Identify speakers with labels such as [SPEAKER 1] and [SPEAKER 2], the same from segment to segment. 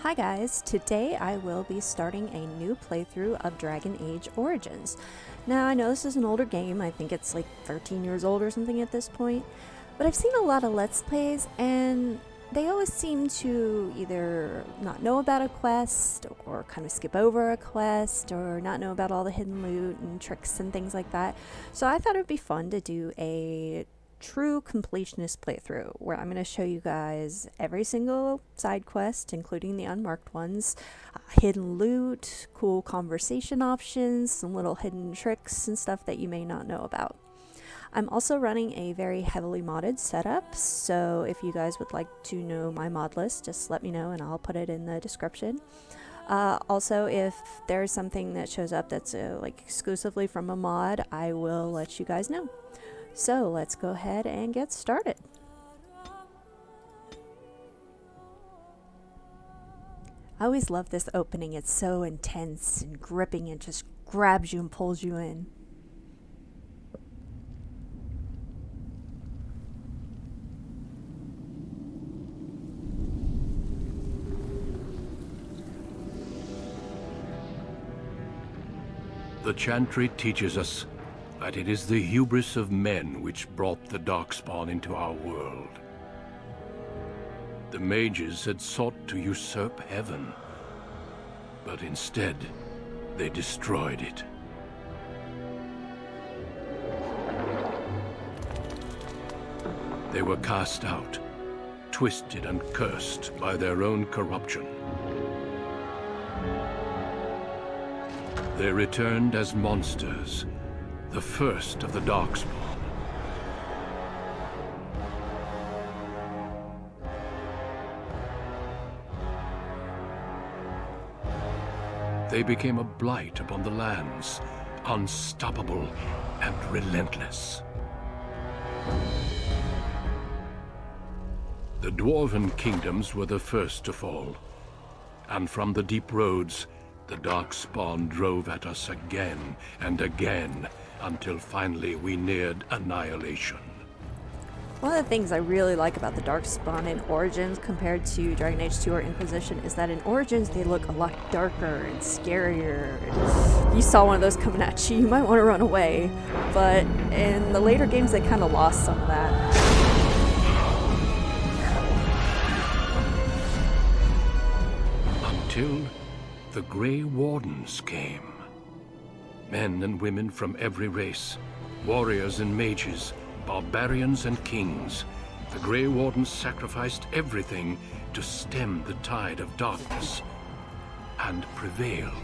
[SPEAKER 1] Hi guys, today I will be starting a new playthrough of Dragon Age Origins. Now I know this is an older game, I think it's like 13 years old or something at this point, but I've seen a lot of Let's Plays and they always seem to either not know about a quest or kind of skip over a quest or not know about all the hidden loot and tricks and things like that. So I thought it would be fun to do a true completionist playthrough where I'm going to show you guys every single side quest, including the unmarked ones, hidden loot, cool conversation options, some little hidden tricks and stuff that you may not know about. I'm also running a very heavily modded setup, so if you guys would like to know my mod list, just let me know and I'll put it in the description. Also, if there's something that shows up that's like exclusively from a mod, I will let you guys know. So let's go ahead and get started. I always love this opening. It's so intense and gripping. It just grabs you and pulls you in.
[SPEAKER 2] The chantry teaches us that it is the hubris of men which brought the darkspawn into our world. The mages had sought to usurp heaven, but instead they destroyed it. They were cast out, twisted and cursed by their own corruption. They returned as monsters, the first of the darkspawn. They became a blight upon the lands, unstoppable and relentless. The dwarven kingdoms were the first to fall, and from the deep roads, the darkspawn drove at us again and again, until finally we neared annihilation.
[SPEAKER 1] One of the things I really like about the Darkspawn in Origins compared to Dragon Age 2 or Inquisition is that in Origins they look a lot darker and scarier. If you saw one of those coming at you, you might want to run away. But in the later games they kind of lost some of that.
[SPEAKER 2] Until the Grey Wardens came. Men and women from every race, warriors and mages, barbarians and kings. The Grey Wardens sacrificed everything to stem the tide of darkness, and prevailed.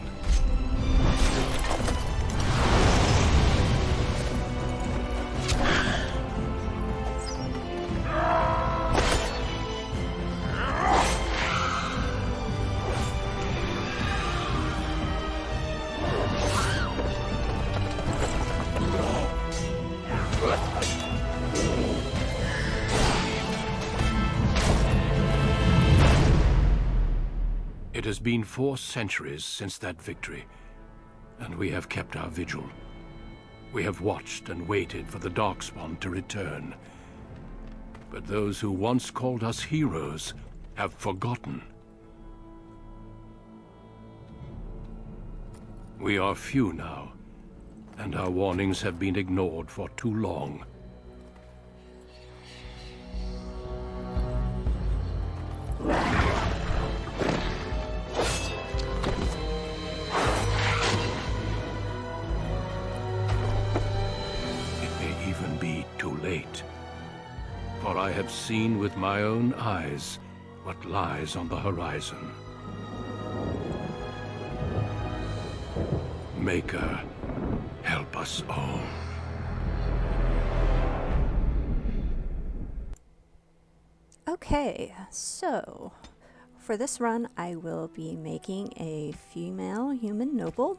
[SPEAKER 2] It has been 4 centuries since that victory, and we have kept our vigil. We have watched and waited for the darkspawn to return. But those who once called us heroes have forgotten. We are few now, and our warnings have been ignored for too long. For I have seen with my own eyes what lies on the horizon. Maker, help us all.
[SPEAKER 1] Okay, so for this run I will be making a female human noble.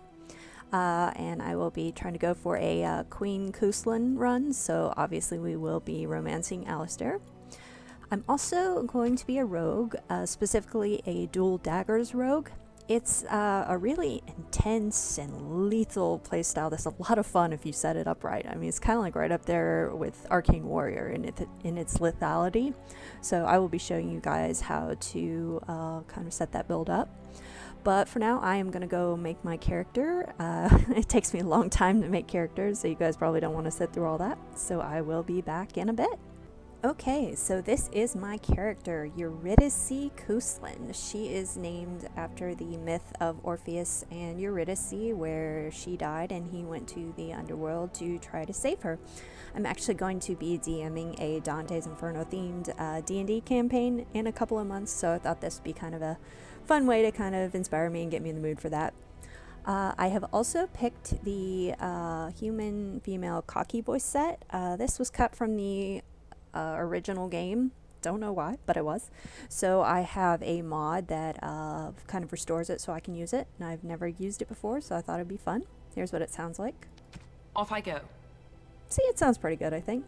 [SPEAKER 1] And I will be trying to go for a Queen Cousland run, so obviously we will be romancing Alistair. I'm also going to be a rogue, specifically a dual daggers rogue, It's a really intense and lethal playstyle that's a lot of fun if you set it up right. I mean, it's kind of like right up there with Arcane Warrior in its lethality. So I will be showing you guys how to kind of set that build up. But for now, I am going to go make my character. It takes me a long time to make characters, so you guys probably don't want to sit through all that. So I will be back in a bit. Okay, so this is my character, Eurydice Cousland. She is named after the myth of Orpheus and Eurydice, where she died and he went to the underworld to try to save her. I'm actually going to be DMing a Dante's Inferno themed D&D campaign in a couple of months, so I thought this would be kind of a fun way to kind of inspire me and get me in the mood for that. I have also picked the human female cocky voice set. This was cut from the original game. Don't know why, but it was. So I have a mod that kind of restores it so I can use it, and I've never used it before, so I thought it'd be fun. Here's what it sounds like.
[SPEAKER 3] Off I go.
[SPEAKER 1] See, it sounds pretty good, I think.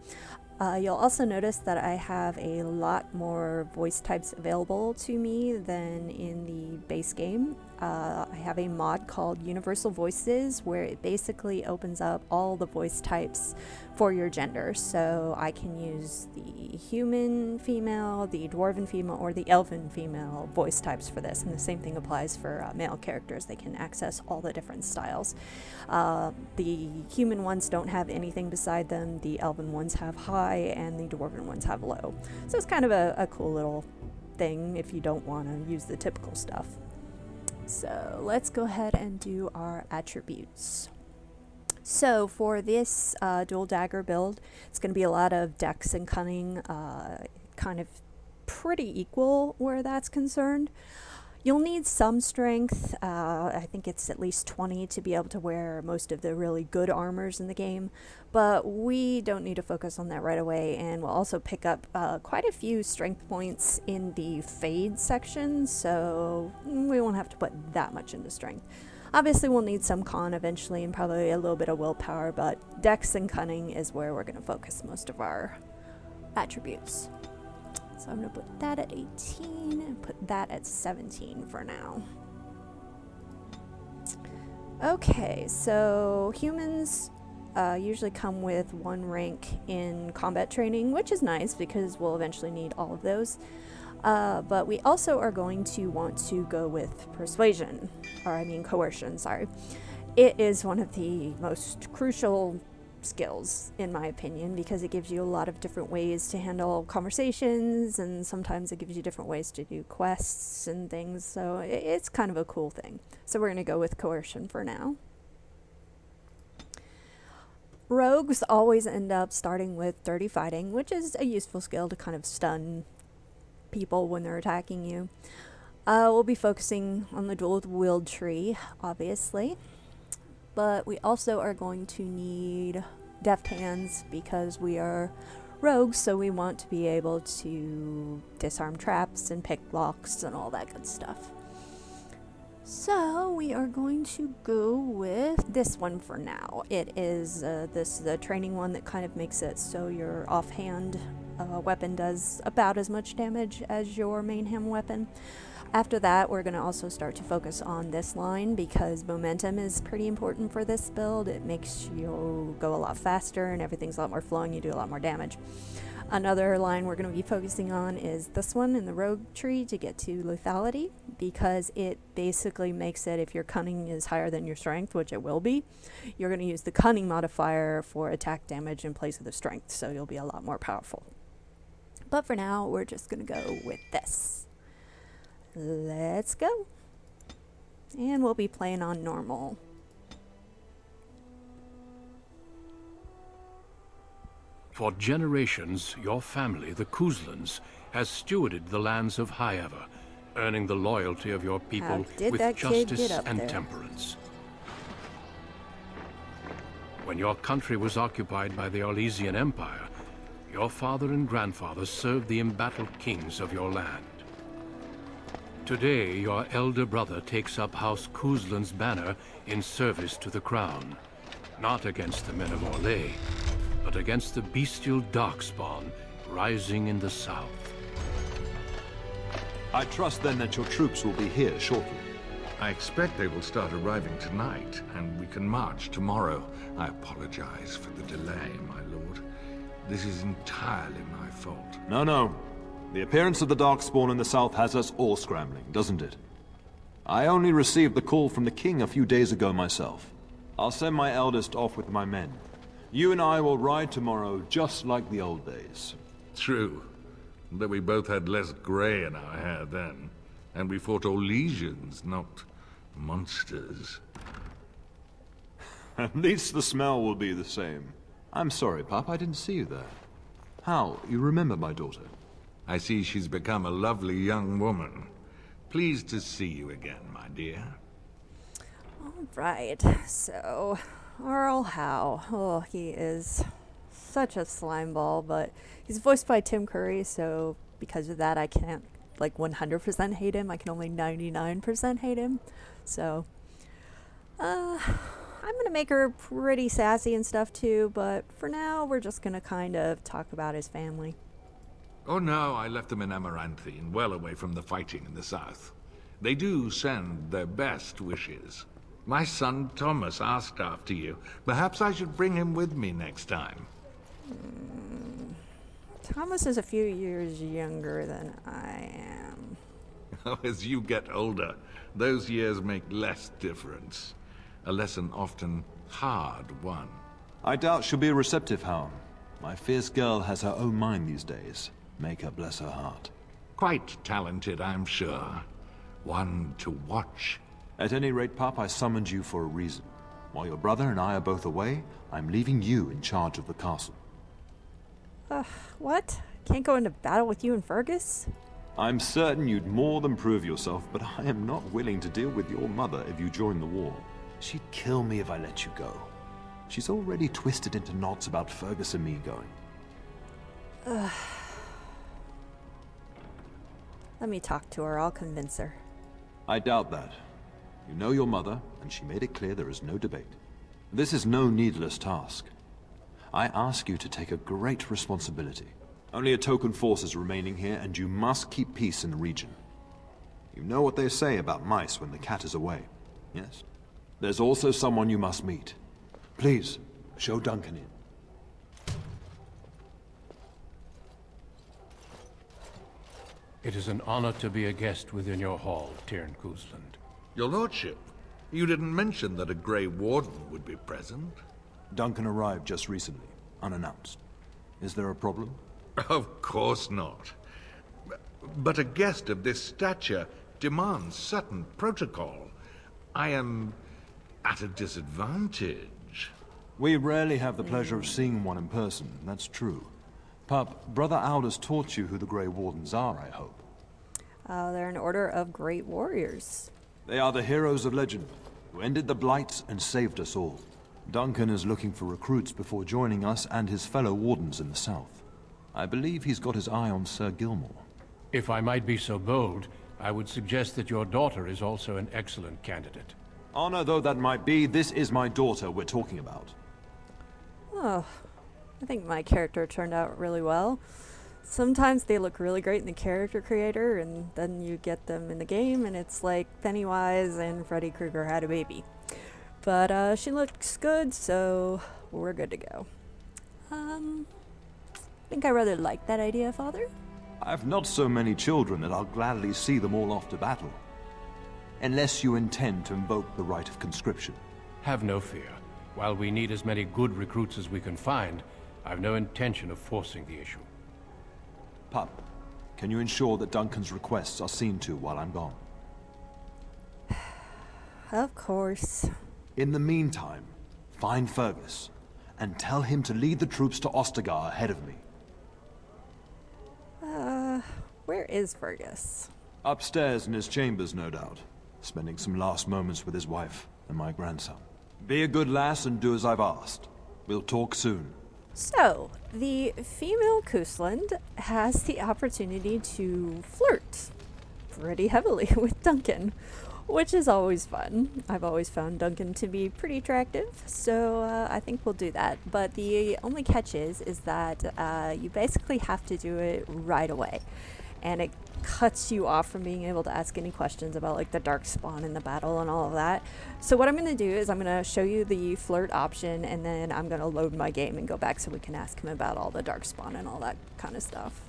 [SPEAKER 1] You'll also notice that I have a lot more voice types available to me than in the base game. I have a mod called Universal Voices, where it basically opens up all the voice types for your gender. So I can use the human female, the dwarven female, or the elven female voice types for this. And the same thing applies for male characters. They can access all the different styles. The human ones don't have anything beside them. The elven ones have high, and the dwarven ones have low. So it's kind of a cool little thing if you don't want to use the typical stuff. So let's go ahead and do our attributes. So for this dual dagger build, it's going to be a lot of dex and cunning, kind of pretty equal where that's concerned. You'll need some strength. I think it's at least 20 to be able to wear most of the really good armors in the game, but we don't need to focus on that right away, and we'll also pick up quite a few strength points in the fade section, so we won't have to put that much into strength. Obviously, we'll need some con eventually and probably a little bit of willpower, but dex and cunning is where we're going to focus most of our attributes. So I'm going to put that at 18 and put that at 17 for now. Okay, so humans usually come with 1 rank in combat training, which is nice because we'll eventually need all of those. But we also are going to want to go with persuasion, or I mean coercion, sorry. It is one of the most crucial skills in my opinion, because it gives you a lot of different ways to handle conversations, and sometimes it gives you different ways to do quests and things, so it's kind of a cool thing. So we're going to go with coercion for now. Rogues always end up starting with 30 fighting, which is a useful skill to kind of stun people when they're attacking you. We'll be focusing on the dual wield tree, obviously. But we also are going to need deft hands because we are rogues, so we want to be able to disarm traps and pick locks and all that good stuff. So we are going to go with this one for now. It is the training one that kind of makes it so your offhand weapon does about as much damage as your main hand weapon. After that, we're going to also start to focus on this line because momentum is pretty important for this build. It makes you go a lot faster and everything's a lot more flowing. You do a lot more damage. Another line we're going to be focusing on is this one in the rogue tree to get to lethality, because it basically makes it, if your cunning is higher than your strength, which it will be, you're going to use the cunning modifier for attack damage in place of the strength, so you'll be a lot more powerful. But for now, we're just going to go with this. Let's go. And we'll be playing on normal.
[SPEAKER 2] For generations, your family, the Couslands, has stewarded the lands of Highever, earning the loyalty of your people with justice and temperance. When your country was occupied by the Orlesian Empire, your father and grandfather served the embattled kings of your land. Today, your elder brother takes up House Cousland's banner in service to the crown, not against the men of Orlais, but against the bestial darkspawn rising in the south.
[SPEAKER 4] I trust then that your troops will be here shortly.
[SPEAKER 3] I expect they will start arriving tonight, and we can march tomorrow. I apologize for the delay, my lord. This is entirely my fault.
[SPEAKER 4] No. The appearance of the Darkspawn in the south has us all scrambling, doesn't it? I only received the call from the king a few days ago myself. I'll send my eldest off with my men. You and I will ride tomorrow just like the old days.
[SPEAKER 3] True. Though we both had less grey in our hair then. And we fought all legions, not monsters.
[SPEAKER 4] At least the smell will be the same. I'm sorry, Pop, I didn't see you there. How? You remember my daughter?
[SPEAKER 3] I see she's become a lovely young woman. Pleased to see you again, my dear.
[SPEAKER 1] All right, so Earl Howe. Oh, he is such a slime ball, but he's voiced by Tim Curry, so because of that I can't like 100% hate him. I can only 99% hate him. So I'm gonna make her pretty sassy and stuff too, but for now we're just gonna kind of talk about his family.
[SPEAKER 3] Oh no, I left them in Amaranthine, well away from the fighting in the south. They do send their best wishes. My son Thomas asked after you. Perhaps I should bring him with me next time.
[SPEAKER 1] Thomas is a few years younger than I am.
[SPEAKER 3] As you get older, those years make less difference. A lesson often hard won.
[SPEAKER 4] I doubt she'll be receptive, Howe. My fierce girl has her own mind these days. Make her bless her heart.
[SPEAKER 3] Quite talented, I'm sure. One to watch.
[SPEAKER 4] At any rate, Pop, I summoned you for a reason. While your brother and I are both away, I'm leaving you in charge of the castle.
[SPEAKER 1] What? Can't go into battle with you and Fergus?
[SPEAKER 4] I'm certain you'd more than prove yourself, but I am not willing to deal with your mother if you join the war. She'd kill me if I let you go. She's already twisted into knots about Fergus and me going.
[SPEAKER 1] Let me talk to her. I'll convince her.
[SPEAKER 4] I doubt that. You know your mother, and she made it clear there is no debate. This is no needless task. I ask you to take a great responsibility. Only a token force is remaining here, and you must keep peace in the region. You know what they say about mice when the cat is away, yes? There's also someone you must meet. Please, show Duncan in.
[SPEAKER 2] It is an honor to be a guest within your hall, Queen Cousland.
[SPEAKER 3] Your lordship, you didn't mention that a Grey Warden would be present.
[SPEAKER 4] Duncan arrived just recently, unannounced. Is there a problem?
[SPEAKER 3] Of course not. But a guest of this stature demands certain protocol. I am at a disadvantage.
[SPEAKER 4] We rarely have the pleasure of seeing one in person, that's true. Pup, Brother Aldous taught you who the Grey Wardens are, I hope.
[SPEAKER 1] They're an order of great warriors.
[SPEAKER 4] They are the heroes of legend, who ended the Blight and saved us all. Duncan is looking for recruits before joining us and his fellow wardens in the south. I believe he's got his eye on Sir Gilmore.
[SPEAKER 2] If I might be so bold, I would suggest that your daughter is also an excellent candidate.
[SPEAKER 4] Honor though that might be, this is my daughter we're talking about.
[SPEAKER 1] Oh, I think my character turned out really well. Sometimes they look really great in the character creator, and then you get them in the game, and it's like Pennywise and Freddy Krueger had a baby. But she looks good, so we're good to go. I think I rather like that idea, Father.
[SPEAKER 4] I've not so many children that I'll gladly see them all off to battle. Unless you intend to invoke the right of conscription.
[SPEAKER 2] Have no fear. While we need as many good recruits as we can find, I've no intention of forcing the issue.
[SPEAKER 4] Pup, can you ensure that Duncan's requests are seen to while I'm gone?
[SPEAKER 1] Of course.
[SPEAKER 4] In the meantime, find Fergus, and tell him to lead the troops to Ostagar ahead of me.
[SPEAKER 1] Where is Fergus?
[SPEAKER 4] Upstairs in his chambers, no doubt. Spending some last moments with his wife and my grandson. Be a good lass and do as I've asked. We'll talk soon.
[SPEAKER 1] So, the female Cousland has the opportunity to flirt pretty heavily with Duncan, which is always fun. I've always found Duncan to be pretty attractive, so I think we'll do that. But the only catch is that you basically have to do it right away. and it cuts you off from being able to ask any questions about like the darkspawn and the battle and all of that. So what I'm going to do is I'm going to show you the flirt option, and then I'm going to load my game and go back so we can ask him about all the darkspawn and all that kind of stuff.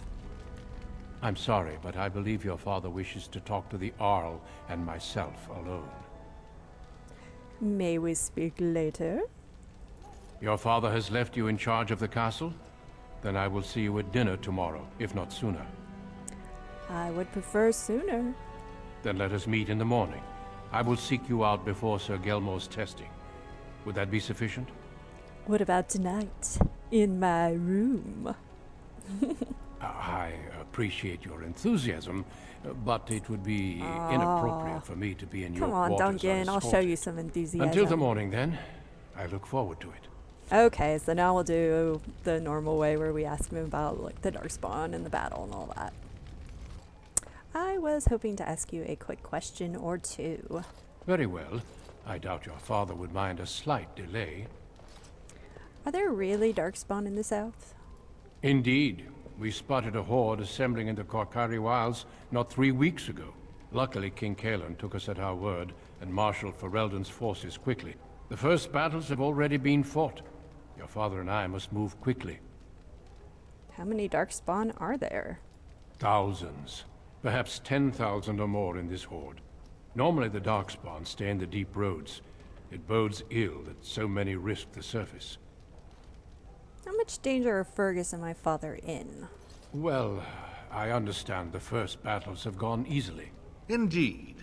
[SPEAKER 2] I'm sorry, but I believe your father wishes to talk to the Arl and myself alone.
[SPEAKER 1] May we speak later?
[SPEAKER 2] Your father has left you in charge of the castle? Then I will see you at dinner tomorrow, if not sooner.
[SPEAKER 1] I would prefer sooner.
[SPEAKER 2] Then let us meet in the morning. I will seek you out before Sir Gelmore's testing. Would that be sufficient?
[SPEAKER 1] What about tonight? In my room.
[SPEAKER 2] I appreciate your enthusiasm, but it would be inappropriate for me to be in your
[SPEAKER 1] Come on,
[SPEAKER 2] quarters
[SPEAKER 1] Duncan. I'll show
[SPEAKER 2] unescorted.
[SPEAKER 1] you some enthusiasm.
[SPEAKER 2] Until the morning, then. I look forward to it.
[SPEAKER 1] Okay, so now we'll do the normal way where we ask him about like the darkspawn and the battle and all that. I was hoping to ask you a quick question or two.
[SPEAKER 2] Very well. I doubt your father would mind a slight delay.
[SPEAKER 1] Are there really darkspawn in the south?
[SPEAKER 2] Indeed. We spotted a horde assembling in the Korkari Wilds not 3 weeks ago. Luckily, King Cousland took us at our word and marshaled Ferelden's forces quickly. The first battles have already been fought. Your father and I must move quickly.
[SPEAKER 1] How many darkspawn are there?
[SPEAKER 2] Thousands. Perhaps 10,000 or more in this horde. Normally the darkspawn stay in the deep roads. It bodes ill that so many risk the surface.
[SPEAKER 1] How much danger are Fergus and my father in?
[SPEAKER 2] Well, I understand the first battles have gone easily.
[SPEAKER 3] Indeed.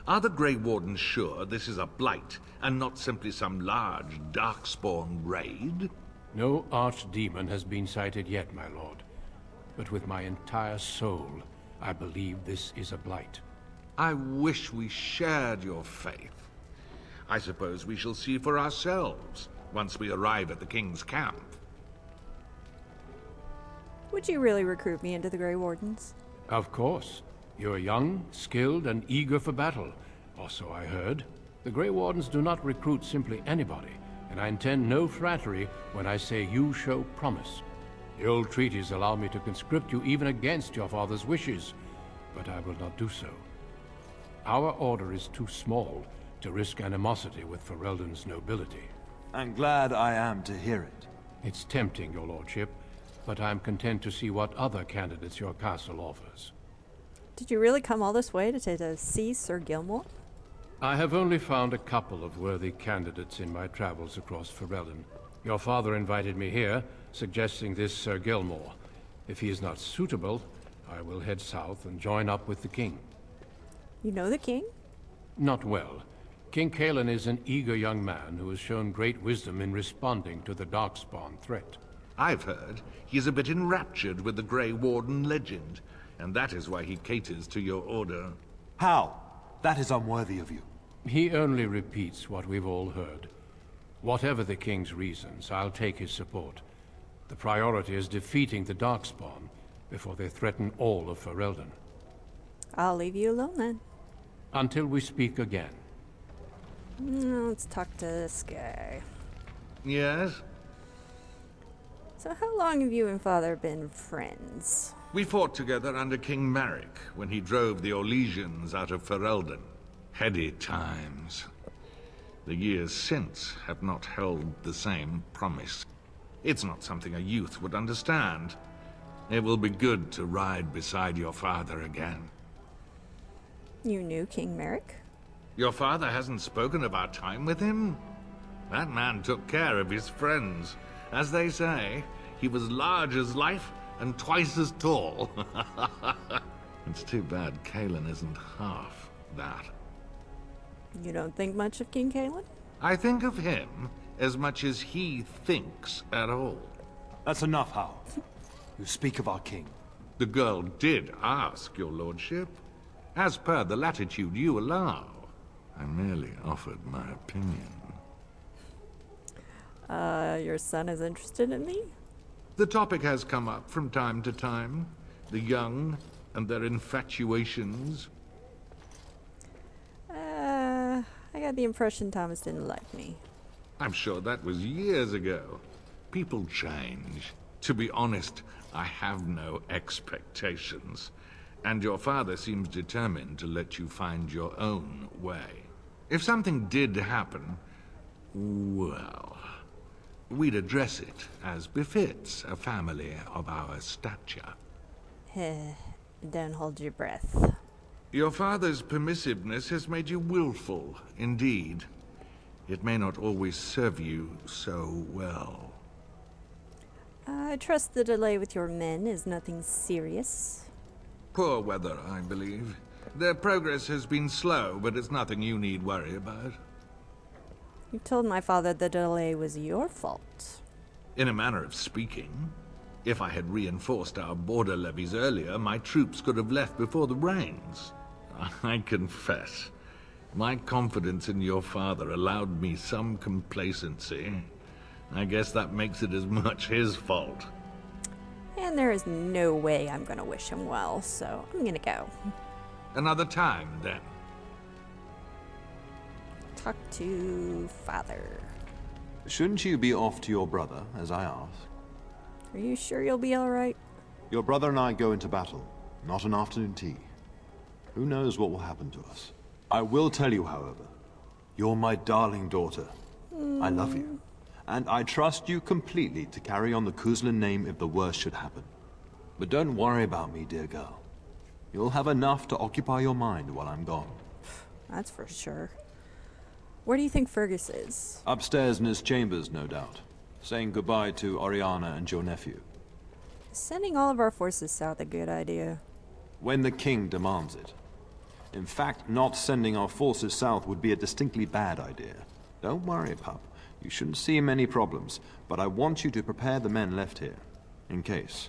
[SPEAKER 3] Are the Grey Wardens sure this is a blight, and not simply some large, darkspawn raid?
[SPEAKER 2] No archdemon has been sighted yet, my lord. But with my entire soul, I believe this is a blight.
[SPEAKER 3] I wish we shared your faith. I suppose we shall see for ourselves once we arrive at the King's camp.
[SPEAKER 1] Would you really recruit me into the Grey Wardens?
[SPEAKER 2] Of course. You're young, skilled, and eager for battle. Or so I heard. The Grey Wardens do not recruit simply anybody, and I intend no flattery when I say you show promise. The old treaties allow me to conscript you even against your father's wishes, but I will not do so. Our order is too small to risk animosity with Ferelden's nobility.
[SPEAKER 4] I'm glad I am to hear it.
[SPEAKER 2] It's tempting, your lordship, but I'm content to see what other candidates your castle offers.
[SPEAKER 1] Did you really come all this way to see Sir Gilmore?
[SPEAKER 2] I have only found a couple of worthy candidates in my travels across Ferelden. Your father invited me here, suggesting this Sir Gilmore. If he is not suitable, I will head south and join up with the king.
[SPEAKER 1] You know the king?
[SPEAKER 2] Not well. King Cousland is an eager young man who has shown great wisdom in responding to the Darkspawn threat.
[SPEAKER 3] I've heard he's a bit enraptured with the Grey Warden legend, and that is why he caters to your order.
[SPEAKER 4] How? That is unworthy of you.
[SPEAKER 2] He only repeats what we've all heard. Whatever the king's reasons, I'll take his support. The priority is defeating the Darkspawn before they threaten all of Ferelden.
[SPEAKER 1] I'll leave you alone then.
[SPEAKER 2] Until we speak again.
[SPEAKER 1] Let's talk to this guy.
[SPEAKER 3] Yes?
[SPEAKER 1] So how long have you and father been friends?
[SPEAKER 3] We fought together under King Marek when he drove the Orlesians out of Ferelden. Heady times. The years since have not held the same promise. It's not something a youth would understand. It will be good to ride beside your father again.
[SPEAKER 1] You knew King Marek?
[SPEAKER 3] Your father hasn't spoken of our time with him? That man took care of his friends. As they say, he was large as life and twice as tall. It's too bad Cousland isn't half that.
[SPEAKER 1] You don't think much of King Cousland?
[SPEAKER 3] I think of him as much as he thinks at all.
[SPEAKER 4] That's enough, Hal. You speak of our king.
[SPEAKER 3] The girl did ask, your lordship. As per the latitude you allow. I merely offered my opinion.
[SPEAKER 1] Your son is interested in me?
[SPEAKER 3] The topic has come up from time to time. The young and their infatuations.
[SPEAKER 1] I got the impression Thomas didn't like me.
[SPEAKER 3] I'm sure that was years ago. People change. To be honest, I have no expectations. And your father seems determined to let you find your own way. If something did happen, well, we'd address it as befits a family of our stature.
[SPEAKER 1] Don't hold your breath.
[SPEAKER 3] Your father's permissiveness has made you willful, indeed. It may not always serve you so well.
[SPEAKER 1] I trust the delay with your men is nothing serious.
[SPEAKER 3] Poor weather, I believe. Their progress has been slow, but it's nothing you need worry about.
[SPEAKER 1] You told my father the delay was your fault.
[SPEAKER 3] In a manner of speaking. If I had reinforced our border levies earlier, my troops could have left before the rains. I confess, my confidence in your father allowed me some complacency. I guess that makes it as much his fault.
[SPEAKER 1] And there is no way I'm gonna wish him well, so I'm gonna go.
[SPEAKER 3] Another time, then.
[SPEAKER 1] Talk to father.
[SPEAKER 4] Shouldn't you be off to your brother, as I asked?
[SPEAKER 1] Are you sure you'll be alright?
[SPEAKER 4] Your brother and I go into battle, not an afternoon tea. Who knows what will happen to us? I will tell you, however, you're my darling daughter. I love you. And I trust you completely to carry on the Cousland name if the worst should happen. But don't worry about me, dear girl. You'll have enough to occupy your mind while I'm gone.
[SPEAKER 1] That's for sure. Where do you think Fergus is?
[SPEAKER 4] Upstairs in his chambers, no doubt. Saying goodbye to Oriana and your nephew.
[SPEAKER 1] Is sending all of our forces south a good idea?
[SPEAKER 4] When the king demands it. In fact, not sending our forces south would be a distinctly bad idea. Don't worry, pup. You shouldn't see many problems, but I want you to prepare the men left here. In case.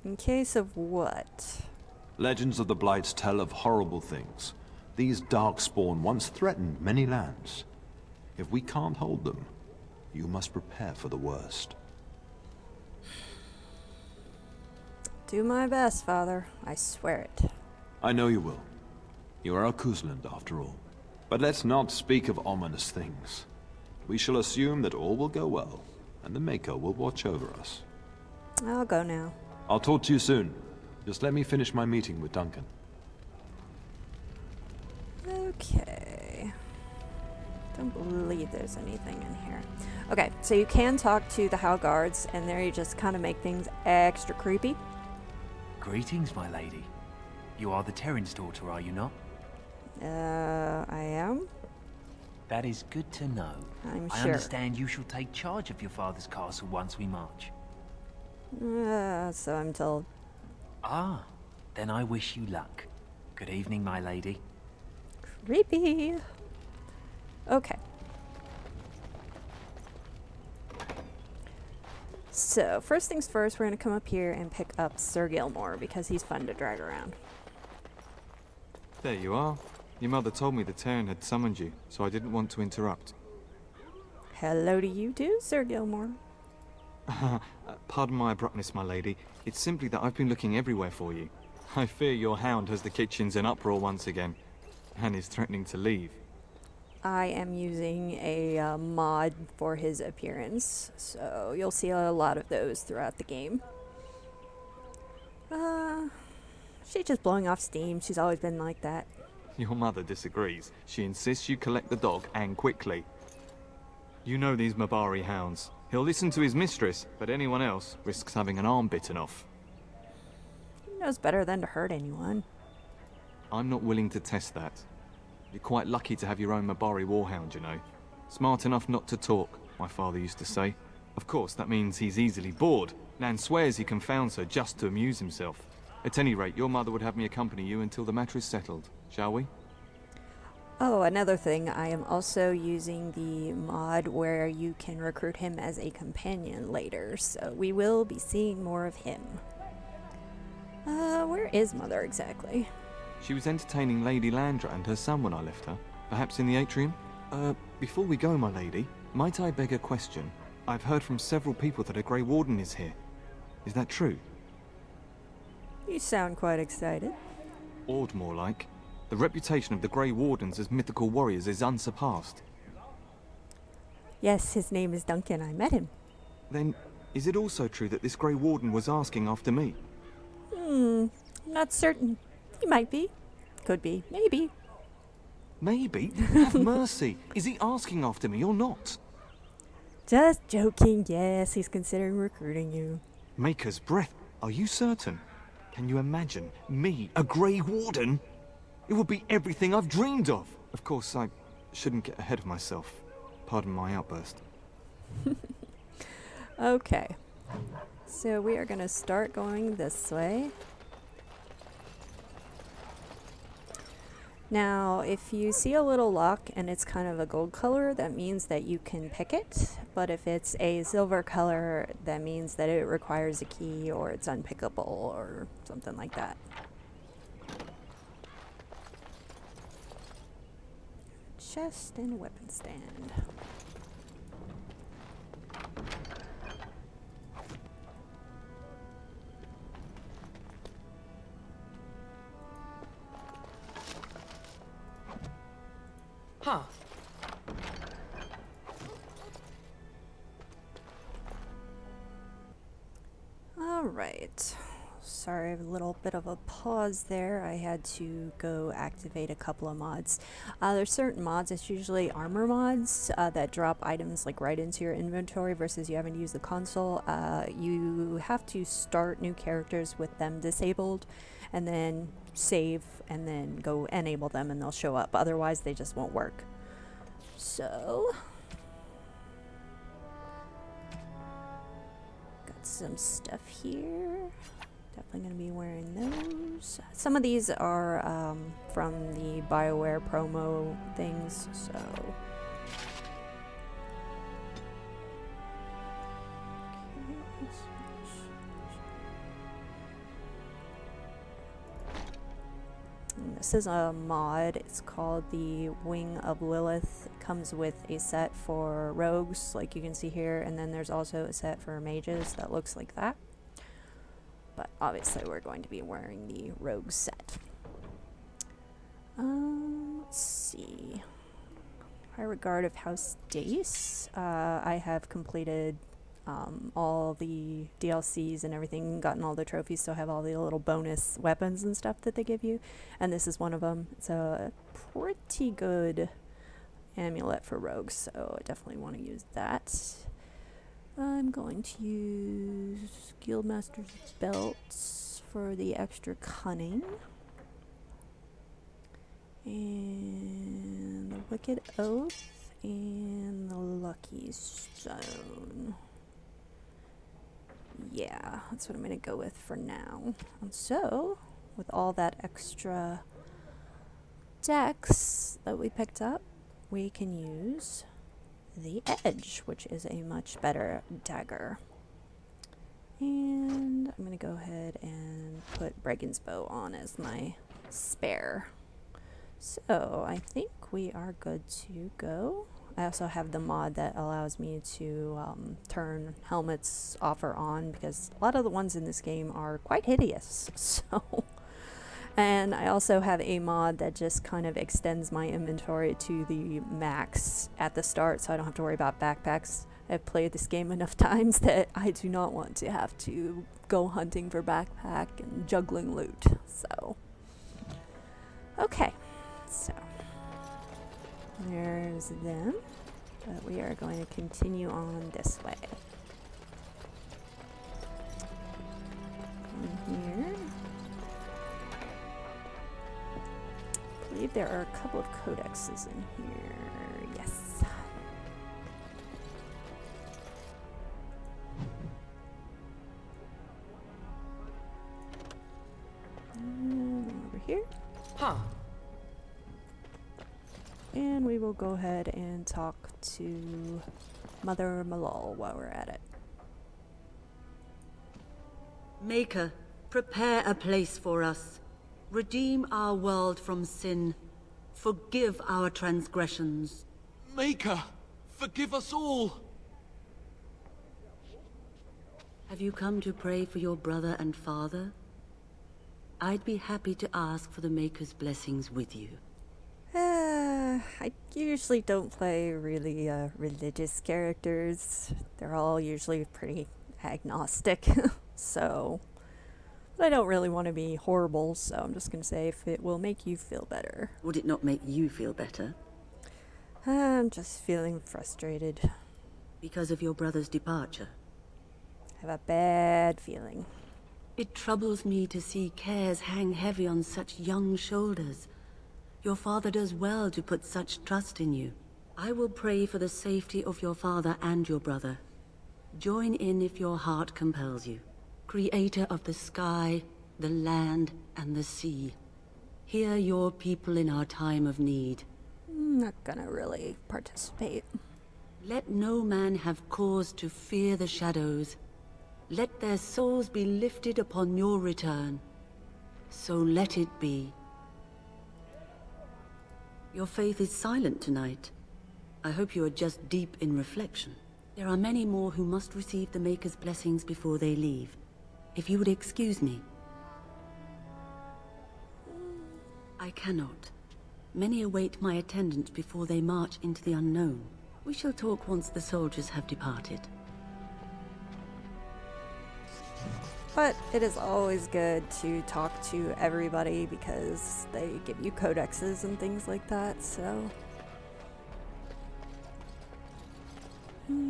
[SPEAKER 1] In case of what?
[SPEAKER 4] Legends of the Blights tell of horrible things. These darkspawn once threatened many lands. If we can't hold them, you must prepare for the worst.
[SPEAKER 1] Do my best, father. I swear it.
[SPEAKER 4] I know you will. You are a Cousland, after all. But let's not speak of ominous things. We shall assume that all will go well, and the Maker will watch over us.
[SPEAKER 1] I'll go now.
[SPEAKER 4] I'll talk to you soon. Just let me finish my meeting with Duncan.
[SPEAKER 1] Okay. Don't believe there's anything in here. Okay, so you can talk to the Howe guards, and there you just kind of make things extra creepy.
[SPEAKER 5] Greetings, my lady. You are the Terran's daughter, are you not?
[SPEAKER 1] I am?
[SPEAKER 5] That is good to know.
[SPEAKER 1] I'm
[SPEAKER 5] I
[SPEAKER 1] sure.
[SPEAKER 5] understand you shall take charge of your father's castle once we march.
[SPEAKER 1] So I'm told.
[SPEAKER 5] Ah, then I wish you luck. Good evening, my lady.
[SPEAKER 1] Creepy. Okay. So, first things first, we're going to come up here and pick up Sir Gilmore, because he's fun to drag around.
[SPEAKER 6] There you are. Your mother told me the Terran had summoned you, so I didn't want to interrupt.
[SPEAKER 1] Hello to you too, Sir Gilmore.
[SPEAKER 6] Pardon my abruptness, my lady. It's simply that I've been looking everywhere for you. I fear your hound has the kitchens in uproar once again, and is threatening to leave.
[SPEAKER 1] I am using a mod for his appearance, so you'll see a lot of those throughout the game. She's just blowing off steam. She's always been like that.
[SPEAKER 6] Your mother disagrees. She insists you collect the dog, and quickly. You know these Mabari hounds. He'll listen to his mistress, but anyone else risks having an arm bitten off.
[SPEAKER 1] He knows better than to hurt anyone.
[SPEAKER 6] I'm not willing to test that. You're quite lucky to have your own Mabari warhound, you know. Smart enough not to talk, my father used to say. Of course, that means he's easily bored. Nan swears he confounds her just to amuse himself. At any rate, your mother would have me accompany you until the matter is settled, shall we?
[SPEAKER 1] Oh, another thing, I am also using the mod where you can recruit him as a companion later, so we will be seeing more of him. Where is Mother exactly?
[SPEAKER 6] She was entertaining Lady Landra and her son when I left her. Perhaps in the atrium? Before we go, my lady, might I beg a question? I've heard from several people that a Grey Warden is here. Is that true?
[SPEAKER 1] You sound quite excited.
[SPEAKER 6] Awed, more like. The reputation of the Grey Wardens as mythical warriors is unsurpassed.
[SPEAKER 1] Yes, his name is Duncan. I met him.
[SPEAKER 6] Then, is it also true that this Grey Warden was asking after me?
[SPEAKER 1] Not certain. He might be. Could be. Maybe.
[SPEAKER 6] Maybe? Have mercy. Is he asking after me or not?
[SPEAKER 1] Just joking. Yes, he's considering recruiting you.
[SPEAKER 6] Maker's breath. Are you certain? Can you imagine me, a Grey Warden? It would be everything I've dreamed of. Of course, I shouldn't get ahead of myself. Pardon my outburst.
[SPEAKER 1] Okay. So we are going to start going this way. Now, if you see a little lock and it's kind of a gold color, that means that you can pick it. But if it's a silver color, that means that it requires a key or it's unpickable or something like that. Chest and weapon stand.
[SPEAKER 7] Huh.
[SPEAKER 1] All right. Sorry, a little bit of a pause there. I had to go activate a couple of mods. There's certain mods, it's usually armor mods that drop items like right into your inventory versus you having to use the console. You have to start new characters with them disabled and then save and then go enable them and they'll show up. Otherwise, they just won't work. So, got some stuff here. Definitely going to be wearing those. Some of these are from the BioWare promo things, so. And this is a mod. It's called the Wing of Lilith. It comes with a set for rogues, like you can see here, and then there's also a set for mages that looks like that. But obviously we're going to be wearing the rogue set. Let's see. High regard of House Dace. I have completed all the DLCs and everything, gotten all the trophies, so I have all the little bonus weapons and stuff that they give you. And this is one of them. It's a pretty good amulet for rogues, so I definitely want to use that. I'm going to use Guildmaster's belts for the extra cunning. And the Wicked Oath and the Lucky Stone. Yeah, that's what I'm going to go with for now. And so, with all that extra dex that we picked up, we can use the Edge, which is a much better dagger. And I'm going to go ahead and put Brigand's Bow on as my spare. So I think we are good to go. I also have the mod that allows me to turn helmets off or on because a lot of the ones in this game are quite hideous. So, and I also have a mod that just kind of extends my inventory to the max at the start so I don't have to worry about backpacks. I've played this game enough times that I do not want to have to go hunting for backpack and juggling loot. So, okay. So, there's them. But we are going to continue on this way. On here. I believe there are a couple of codexes in here. Yes. And over here.
[SPEAKER 7] Huh.
[SPEAKER 1] And we will go ahead and talk to Mother Malal while we're at it.
[SPEAKER 8] Maker, prepare a place for us. Redeem our world from sin. Forgive our transgressions.
[SPEAKER 3] Maker, forgive us all!
[SPEAKER 8] Have you come to pray for your brother and father? I'd be happy to ask for the Maker's blessings with you.
[SPEAKER 1] I usually don't play really religious characters. They're all usually pretty agnostic. So, But I don't really want to be horrible, so I'm just going to say if it will make you feel better.
[SPEAKER 8] Would it not make you feel better?
[SPEAKER 1] I'm just feeling frustrated.
[SPEAKER 8] Because of your brother's departure?
[SPEAKER 1] I have a bad feeling.
[SPEAKER 8] It troubles me to see cares hang heavy on such young shoulders. Your father does well to put such trust in you. I will pray for the safety of your father and your brother. Join in if your heart compels you. Creator of the sky, the land, and the sea. Hear your people in our time of need.
[SPEAKER 1] I'm not gonna really participate.
[SPEAKER 8] Let no man have cause to fear the shadows. Let their souls be lifted upon your return. So let it be. Your faith is silent tonight. I hope you are just deep in reflection. There are many more who must receive the Maker's blessings before they leave. If you would excuse me. I cannot. Many await my attendance before they march into the unknown. We shall talk once the soldiers have departed.
[SPEAKER 1] But it is always good to talk to everybody because they give you codexes and things like that, so...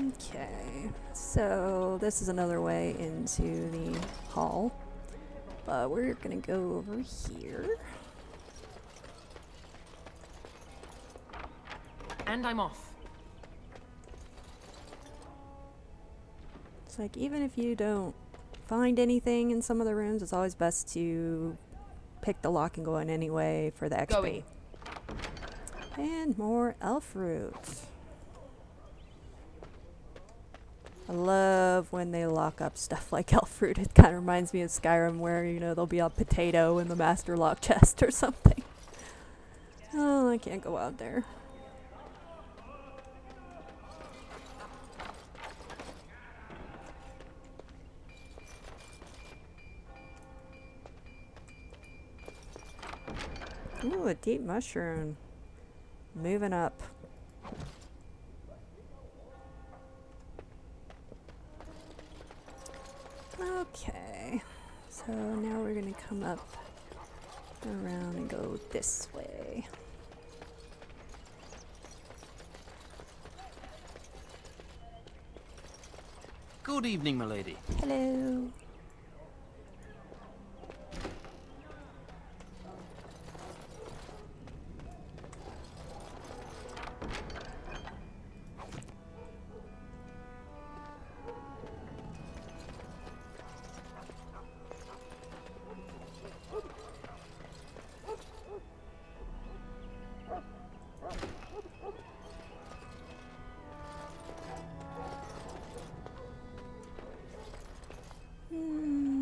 [SPEAKER 1] Okay, so this is another way into the hall, but we're gonna go over here.
[SPEAKER 7] And I'm off.
[SPEAKER 1] It's like, even if you don't find anything in some of the rooms, it's always best to pick the lock and go in anyway for the XP.
[SPEAKER 7] Going.
[SPEAKER 1] And more elf root. I love when they lock up stuff like elf fruit. It kind of reminds me of Skyrim where, you know, there'll be a potato in the master lock chest or something. Oh, I can't go out there. Ooh, a deep mushroom. Moving up. Okay, so now we're gonna come up around and go this way.
[SPEAKER 9] Good evening, milady.
[SPEAKER 1] Hello.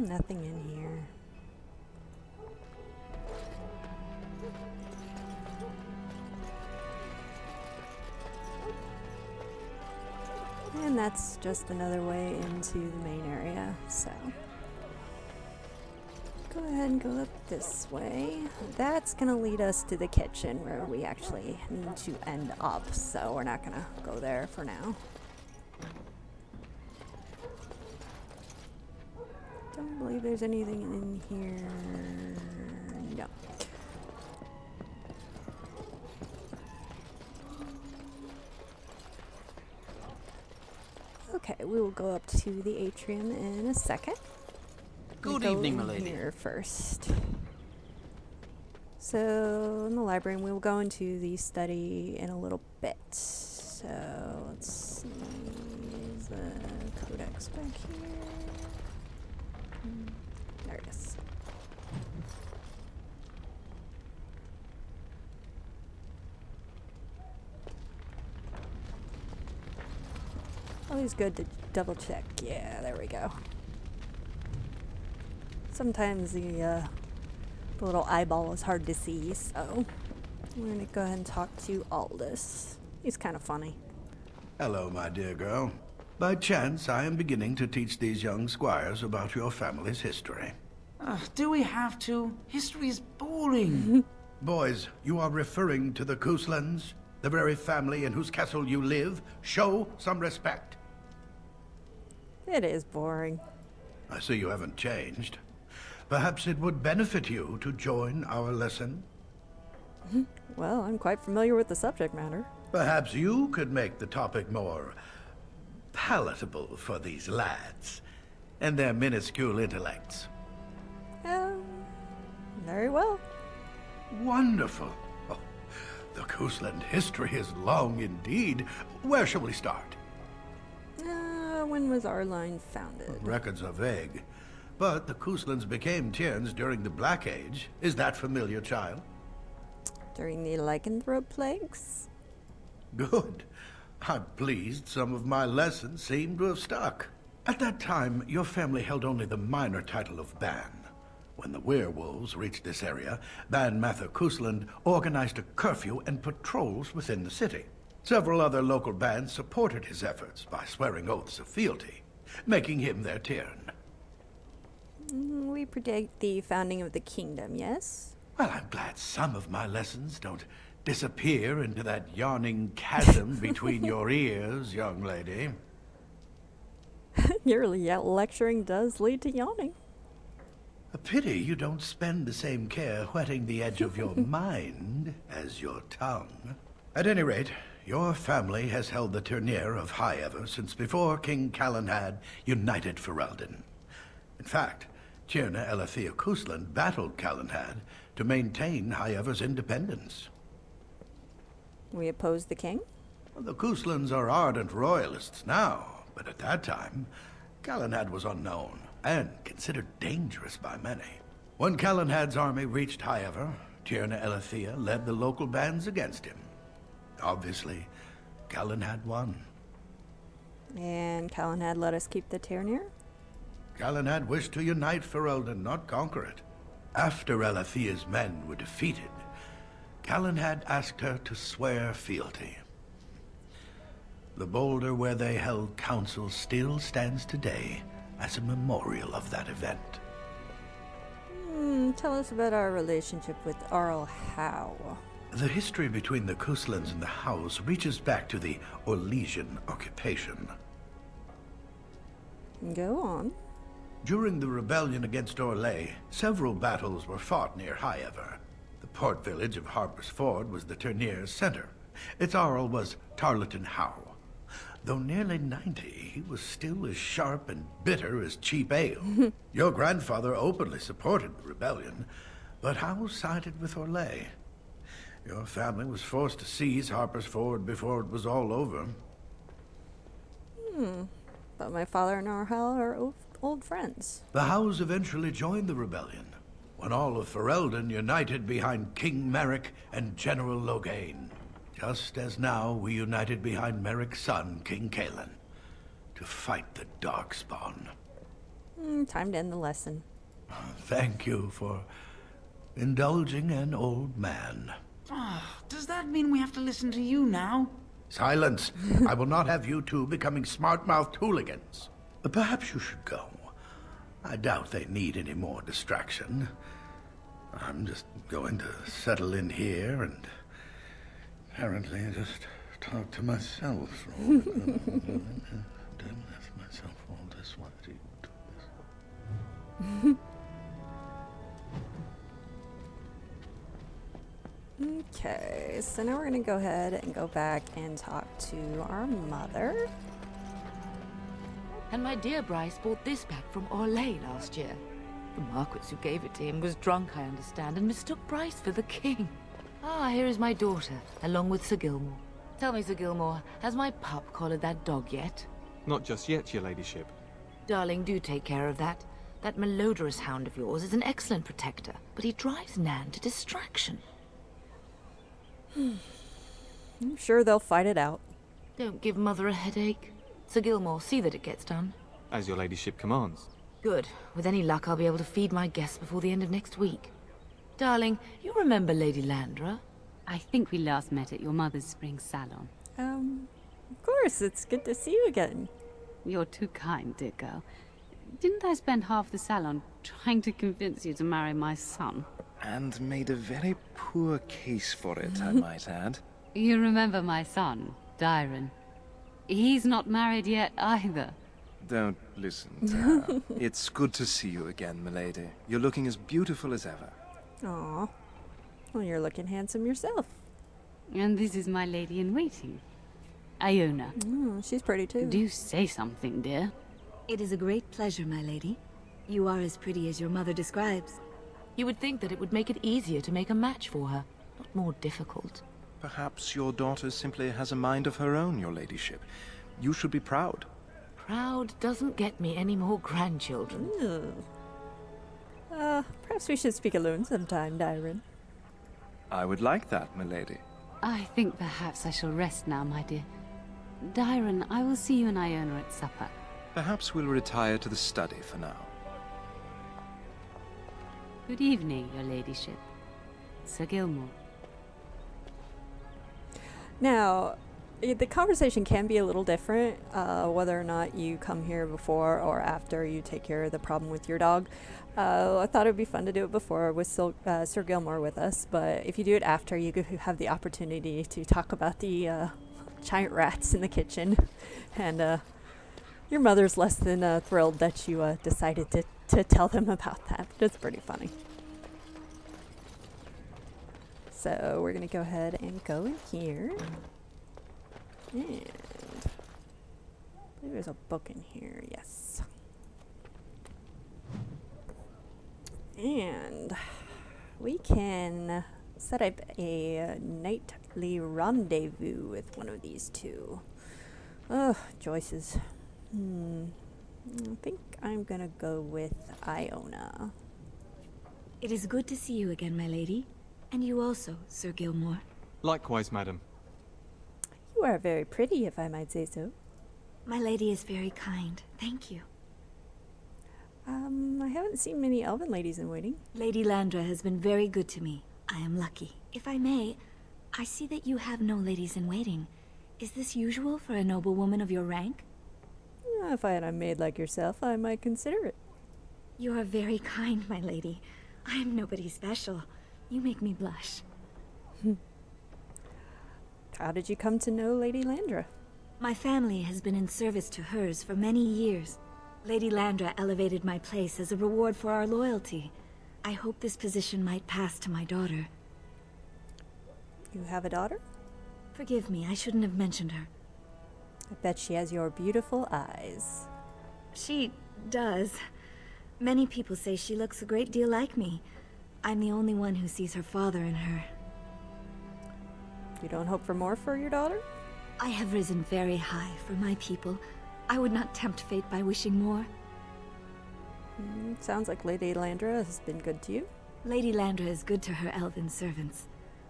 [SPEAKER 1] Nothing in here. And that's just another way into the main area, so go ahead and go up this way. That's gonna lead us to the kitchen where we actually need to end up, so we're not gonna go there for now. Don't believe there's anything in here. No. Okay, we will go up to the atrium in a second.
[SPEAKER 9] Good evening, milady.
[SPEAKER 1] Here first. So in the library, we will go into the study in a little bit. So let's see, is the codex back here? There it is. Always good to double check. Yeah, there we go. Sometimes the little eyeball is hard to see, so we're gonna go ahead and talk to Aldous. He's kind of funny.
[SPEAKER 10] Hello, my dear girl. By chance, I am beginning to teach these young squires about your family's history.
[SPEAKER 9] Do we have to? History is boring.
[SPEAKER 10] Boys, you are referring to the Couslands, the very family in whose castle you live. Show some respect.
[SPEAKER 1] It is boring.
[SPEAKER 10] I see you haven't changed. Perhaps it would benefit you to join our lesson?
[SPEAKER 1] Well, I'm quite familiar with the subject matter.
[SPEAKER 10] Perhaps you could make the topic more palatable for these lads and their minuscule intellects.
[SPEAKER 1] Very well.
[SPEAKER 10] Wonderful. Oh, the Cousland history is long indeed. Where shall we start?
[SPEAKER 1] When was our line founded?
[SPEAKER 10] Records are vague, but the Couslands became Tierns during the Black Age. Is that familiar, child?
[SPEAKER 1] During the lycanthrope plagues?
[SPEAKER 10] Good. I'm pleased some of my lessons seem to have stuck. At that time, your family held only the minor title of Ban. When the werewolves reached this area, Ban Mather Cousland organized a curfew and patrols within the city. Several other local bands supported his efforts by swearing oaths of fealty, making him their Tiern.
[SPEAKER 1] We predict the founding of the kingdom, yes?
[SPEAKER 10] Well, I'm glad some of my lessons don't disappear into that yawning chasm between your ears, young lady.
[SPEAKER 1] Your lecturing does lead to yawning.
[SPEAKER 10] A pity you don't spend the same care whetting the edge of your mind as your tongue. At any rate, your family has held the tournure of High Ever since before King Callan had united Ferelden. In fact, Tierna Elethea Cousland battled Callanhad to maintain High Ever's independence.
[SPEAKER 1] We oppose the king?
[SPEAKER 10] Well, the Couslands are ardent royalists now, but at that time, Callanhad was unknown and considered dangerous by many. When Callanhad's army reached High Ever, Tierna Elethea led the local bands against him. Obviously, Callanhad won.
[SPEAKER 1] And Callanhad let us keep the tournure?
[SPEAKER 10] Callanhad wished to unite Ferelden, not conquer it. After Elethea's men were defeated, Callanhad asked her to swear fealty. The boulder where they held council still stands today as a memorial of that event.
[SPEAKER 1] Tell us about our relationship with Arl Howe.
[SPEAKER 10] The history between the Couslands and the Howes reaches back to the Orlesian occupation.
[SPEAKER 1] Go on.
[SPEAKER 10] During the rebellion against Orlais, several battles were fought near High Ever. The port village of Harper's Ford was the tourneur's center. Its Arl was Tarleton Howe. Though nearly 90, he was still as sharp and bitter as cheap ale. Your grandfather openly supported the rebellion, but Howe sided with Orlais. Your family was forced to seize Harper's Ford before it was all over.
[SPEAKER 1] But my father and our Howe are old friends.
[SPEAKER 10] The Howes eventually joined the rebellion, when all of Ferelden united behind King Merrick and General Loghain. Just as now we united behind Merrick's son, King Callan, to fight the Darkspawn.
[SPEAKER 1] Time to end the lesson.
[SPEAKER 10] Thank you for indulging an old man.
[SPEAKER 9] Does that mean we have to listen to you now?
[SPEAKER 10] Silence! I will not have you two becoming smart-mouthed hooligans. Perhaps you should go. I doubt they need any more distraction. I'm just going to settle in here and apparently just talk to myself for a while. Don't let myself all this while you do this.
[SPEAKER 1] Okay, so now we're going to go ahead and go back and talk to our mother.
[SPEAKER 11] And my dear Bryce bought this back from Orlais last year. The Marquis who gave it to him was drunk, I understand, and mistook Bryce for the king. Here is my daughter, along with Sir Gilmore. Tell me, Sir Gilmore, has my pup collared that dog yet?
[SPEAKER 6] Not just yet, your ladyship.
[SPEAKER 11] Darling, do take care of that. That malodorous hound of yours is an excellent protector, but he drives Nan to distraction.
[SPEAKER 1] I'm sure they'll fight it out.
[SPEAKER 11] Don't give Mother a headache. Sir Gilmore, see that it gets done.
[SPEAKER 6] As your ladyship commands.
[SPEAKER 11] Good. With any luck, I'll be able to feed my guests before the end of next week. Darling, you remember Lady Landra?
[SPEAKER 12] I think we last met at your mother's spring salon.
[SPEAKER 1] Of course, it's good to see you again.
[SPEAKER 12] You're too kind, dear girl. Didn't I spend half the salon trying to convince you to marry my son?
[SPEAKER 13] And made a very poor case for it, I might add.
[SPEAKER 12] You remember my son, Dyron. He's not married yet either.
[SPEAKER 13] Don't listen to her. It's good to see you again, milady. You're looking as beautiful as ever.
[SPEAKER 1] Aw. Well, you're looking handsome yourself.
[SPEAKER 12] And this is my lady-in-waiting, Iona.
[SPEAKER 1] She's pretty too.
[SPEAKER 12] Do say something, dear.
[SPEAKER 8] It is a great pleasure, my lady. You are as pretty as your mother describes.
[SPEAKER 11] You would think that it would make it easier to make a match for her, not more difficult.
[SPEAKER 13] Perhaps your daughter simply has a mind of her own, your ladyship. You should be proud.
[SPEAKER 11] Proud doesn't get me any more grandchildren.
[SPEAKER 1] Perhaps we should speak alone sometime, Dyron.
[SPEAKER 13] I would like that, milady.
[SPEAKER 12] I think perhaps I shall rest now, my dear. Dyron, I will see you and Iona at supper.
[SPEAKER 13] Perhaps we'll retire to the study for now.
[SPEAKER 12] Good evening, your ladyship. Sir Gilmore.
[SPEAKER 1] Now, the conversation can be a little different, whether or not you come here before or after you take care of the problem with your dog. I thought it would be fun to do it before with Sir Gilmore with us, but if you do it after, you have the opportunity to talk about the giant rats in the kitchen, and your mother's less than thrilled that you decided to tell them about that. It's pretty funny. So we're going to go ahead and go in here. And I believe there's a book in here, yes. And we can set up a nightly rendezvous with one of these two. Oh, choices. I think I'm gonna go with Iona.
[SPEAKER 8] It is good to see you again, my lady. And you also, Sir Gilmore.
[SPEAKER 6] Likewise, madam.
[SPEAKER 1] You are very pretty, if I might say so.
[SPEAKER 8] My lady is very kind. Thank you.
[SPEAKER 1] I haven't seen many elven ladies in waiting.
[SPEAKER 8] Lady Landra has been very good to me. I am lucky. If I may, I see that you have no ladies in waiting. Is this usual for a noblewoman of your rank?
[SPEAKER 1] If I had a maid like yourself, I might consider it.
[SPEAKER 8] You are very kind, my lady. I am nobody special. You make me blush.
[SPEAKER 1] How did you come to know Lady Landra?
[SPEAKER 8] My family has been in service to hers for many years. Lady Landra elevated my place as a reward for our loyalty. I hope this position might pass to my daughter.
[SPEAKER 1] You have a daughter?
[SPEAKER 8] Forgive me, I shouldn't have mentioned her.
[SPEAKER 1] I bet she has your beautiful eyes.
[SPEAKER 8] She does. Many people say she looks a great deal like me. I'm the only one who sees her father in her.
[SPEAKER 1] You don't hope for more for your daughter?
[SPEAKER 8] I have risen very high for my people. I would not tempt fate by wishing more.
[SPEAKER 1] Sounds like Lady Landra has been good to you.
[SPEAKER 8] Lady Landra is good to her elven servants.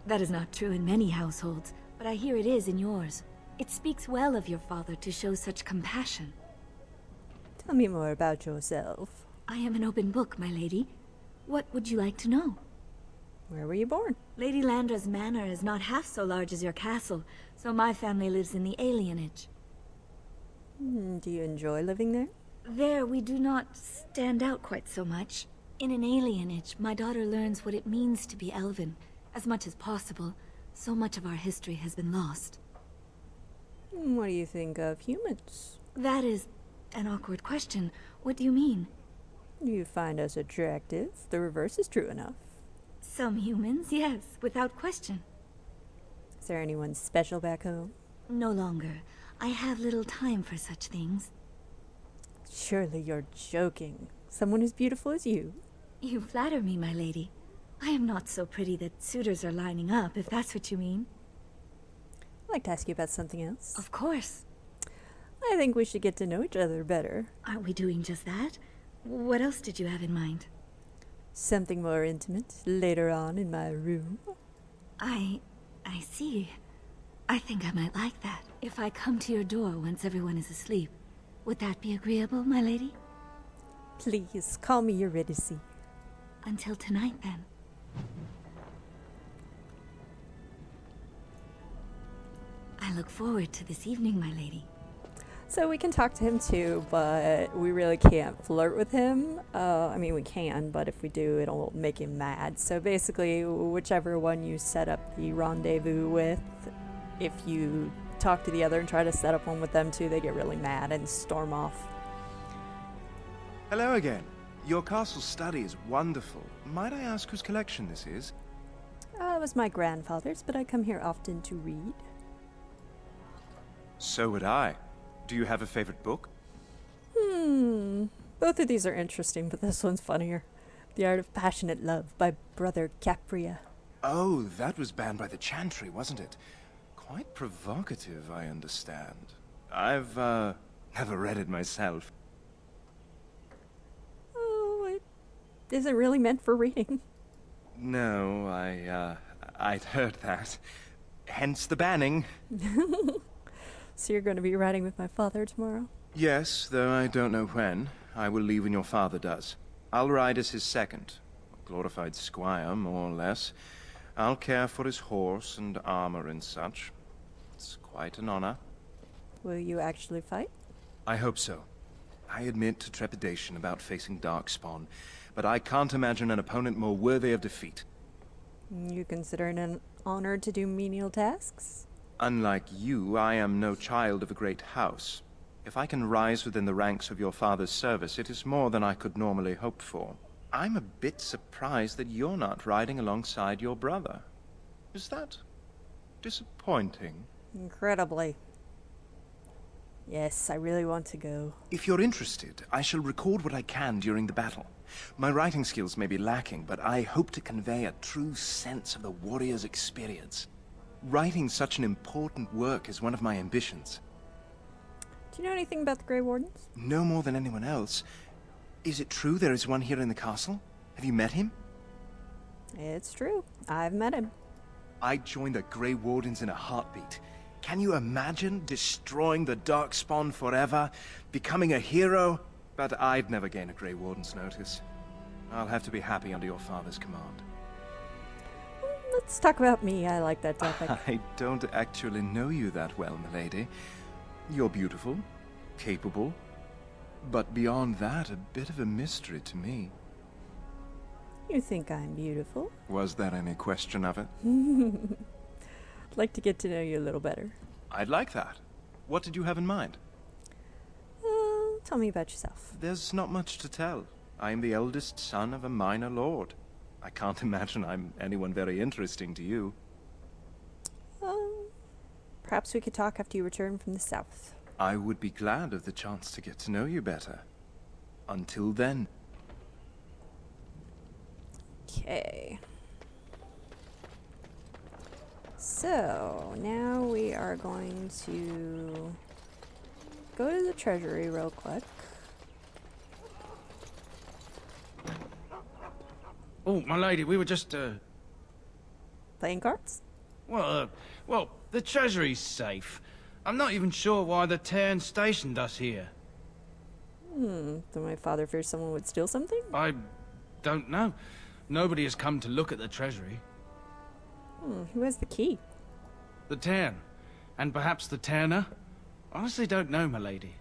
[SPEAKER 8] That is not true in many households, but I hear it is in yours. It speaks well of your father to show such compassion.
[SPEAKER 1] Tell me more about yourself.
[SPEAKER 8] I am an open book, my lady. What would you like to know?
[SPEAKER 1] Where were you born?
[SPEAKER 8] Lady Landra's manor is not half so large as your castle, so my family lives in the alienage.
[SPEAKER 1] Do you enjoy living there?
[SPEAKER 8] There, we do not stand out quite so much. In an alienage, my daughter learns what it means to be elven, as much as possible. So much of our history has been lost.
[SPEAKER 1] What do you think of humans?
[SPEAKER 8] That is an awkward question. What do you mean?
[SPEAKER 1] You find us attractive. The reverse is true enough.
[SPEAKER 8] Some humans, yes, without question.
[SPEAKER 1] Is there anyone special back home?
[SPEAKER 8] No longer. I have little time for such things.
[SPEAKER 1] Surely you're joking. Someone as beautiful as you.
[SPEAKER 8] You flatter me, my lady. I am not so pretty that suitors are lining up, if that's what you mean.
[SPEAKER 1] I'd like to ask you about something else.
[SPEAKER 8] Of course.
[SPEAKER 1] I think we should get to know each other better.
[SPEAKER 8] Aren't we doing just that? What else did you have in mind?
[SPEAKER 1] Something more intimate later on in my room.
[SPEAKER 8] I see. I think I might like that. If I come to your door once everyone is asleep, would that be agreeable, my lady?
[SPEAKER 1] Please, call me Eurydice.
[SPEAKER 8] Until tonight, then. I look forward to this evening, my lady.
[SPEAKER 1] So we can talk to him too, but we really can't flirt with him. I mean, we can, but if we do, it'll make him mad. So basically, whichever one you set up the rendezvous with, if you talk to the other and try to set up one with them too, they get really mad and storm off.
[SPEAKER 13] Hello again. Your castle study is wonderful. Might I ask whose collection this is?
[SPEAKER 1] It was my grandfather's, but I come here often to read.
[SPEAKER 13] So would I. Do you have a favorite book?
[SPEAKER 1] Both of these are interesting, but this one's funnier. The Art of Passionate Love by Brother Capria.
[SPEAKER 13] Oh, that was banned by the Chantry, wasn't it? Quite provocative, I understand. I've, never read it myself.
[SPEAKER 1] Oh, it isn't really meant for reading.
[SPEAKER 13] No, I'd heard that. Hence the banning.
[SPEAKER 1] So you're going to be riding with my father tomorrow?
[SPEAKER 13] Yes, though I don't know when. I will leave when your father does. I'll ride as his second. A glorified squire, more or less. I'll care for his horse and armor and such. It's quite an honor.
[SPEAKER 1] Will you actually fight?
[SPEAKER 13] I hope so. I admit to trepidation about facing Darkspawn, but I can't imagine an opponent more worthy of defeat.
[SPEAKER 1] You consider it an honor to do menial tasks?
[SPEAKER 13] Unlike you, I am no child of a great house. If I can rise within the ranks of your father's service, it is more than I could normally hope for. I'm a bit surprised that you're not riding alongside your brother. Is that disappointing?
[SPEAKER 1] Incredibly. Yes, I really want to go.
[SPEAKER 13] If you're interested, I shall record what I can during the battle. My writing skills may be lacking, but I hope to convey a true sense of the warrior's experience. Writing such an important work is one of my ambitions.
[SPEAKER 1] Do you know anything about the Grey Wardens?
[SPEAKER 13] No more than anyone else. Is it true there is one here in the castle? Have you met him?
[SPEAKER 1] It's true. I've met him.
[SPEAKER 13] I'd join the Grey Wardens in a heartbeat. Can you imagine destroying the Darkspawn forever? Becoming a hero? But I'd never gain a Grey Warden's notice. I'll have to be happy under your father's command.
[SPEAKER 1] Let's talk about me. I like that topic.
[SPEAKER 13] I don't actually know you that well, milady. You're beautiful, capable, but beyond that, a bit of a mystery to me.
[SPEAKER 1] You think I'm beautiful?
[SPEAKER 13] Was there any question of it?
[SPEAKER 1] I'd like to get to know you a little better.
[SPEAKER 13] I'd like that. What did you have in mind?
[SPEAKER 1] Tell me about yourself.
[SPEAKER 13] There's not much to tell. I am the eldest son of a minor lord. I can't imagine I'm anyone very interesting to you.
[SPEAKER 1] Perhaps we could talk after you return from the south.
[SPEAKER 13] I would be glad of the chance to get to know you better. Until then.
[SPEAKER 1] Okay. So, now we are going to go to the treasury real quick.
[SPEAKER 9] Oh, my lady, we were just,
[SPEAKER 1] Playing cards?
[SPEAKER 9] well, the treasury's safe. I'm not even sure why the Terran stationed us here.
[SPEAKER 1] So my father fears someone would steal something?
[SPEAKER 9] I don't know. Nobody has come to look at the treasury.
[SPEAKER 1] Who has the key?
[SPEAKER 9] The Terran. And perhaps the Terraner? Honestly don't know, my lady.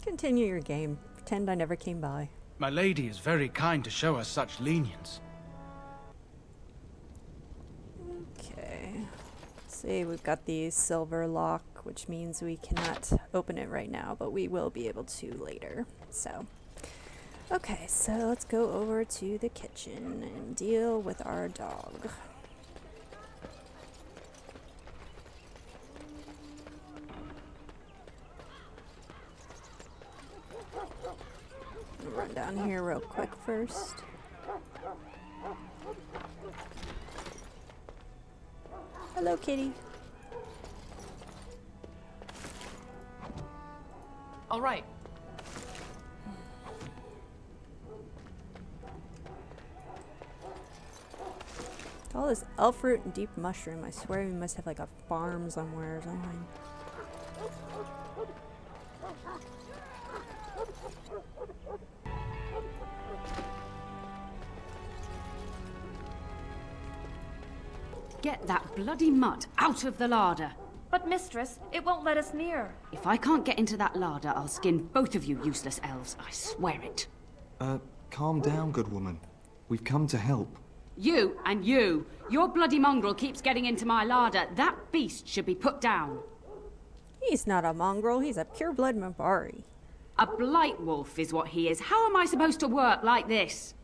[SPEAKER 1] Continue your game. Pretend I never came by.
[SPEAKER 9] My lady is very kind to show us such lenience.
[SPEAKER 1] Okay. See, we've got the silver lock, which means we cannot open it right now, but we will be able to later. So, okay, so let's go over to the kitchen and deal with our dog. Run down here real quick first. Hello, kitty.
[SPEAKER 11] All right.
[SPEAKER 1] All this elf root and deep mushroom. I swear we must have like a farm somewhere or something.
[SPEAKER 12] Get that bloody mutt out of the larder.
[SPEAKER 14] But mistress, it won't let us near.
[SPEAKER 12] If I can't get into that larder, I'll skin both of you useless elves. I swear it.
[SPEAKER 6] Calm down, good woman. We've come to help.
[SPEAKER 12] You and you. Your bloody mongrel keeps getting into my larder. That beast should be put down.
[SPEAKER 1] He's not a mongrel. He's a pure-blood Mabari.
[SPEAKER 12] A blight wolf is what he is. How am I supposed to work like this?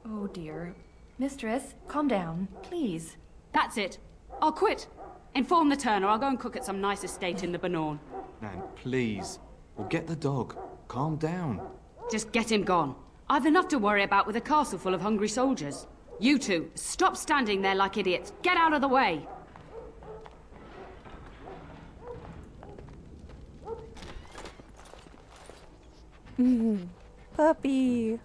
[SPEAKER 14] Oh dear. Mistress, calm down, please.
[SPEAKER 12] That's it. I'll quit. Inform the turner. I'll go and cook at some nice estate in the Banorn.
[SPEAKER 6] Nan, please. We'll get the dog. Calm down.
[SPEAKER 12] Just get him gone. I've enough to worry about with a castle full of hungry soldiers. You two, stop standing there like idiots. Get out of the way.
[SPEAKER 1] Puppy.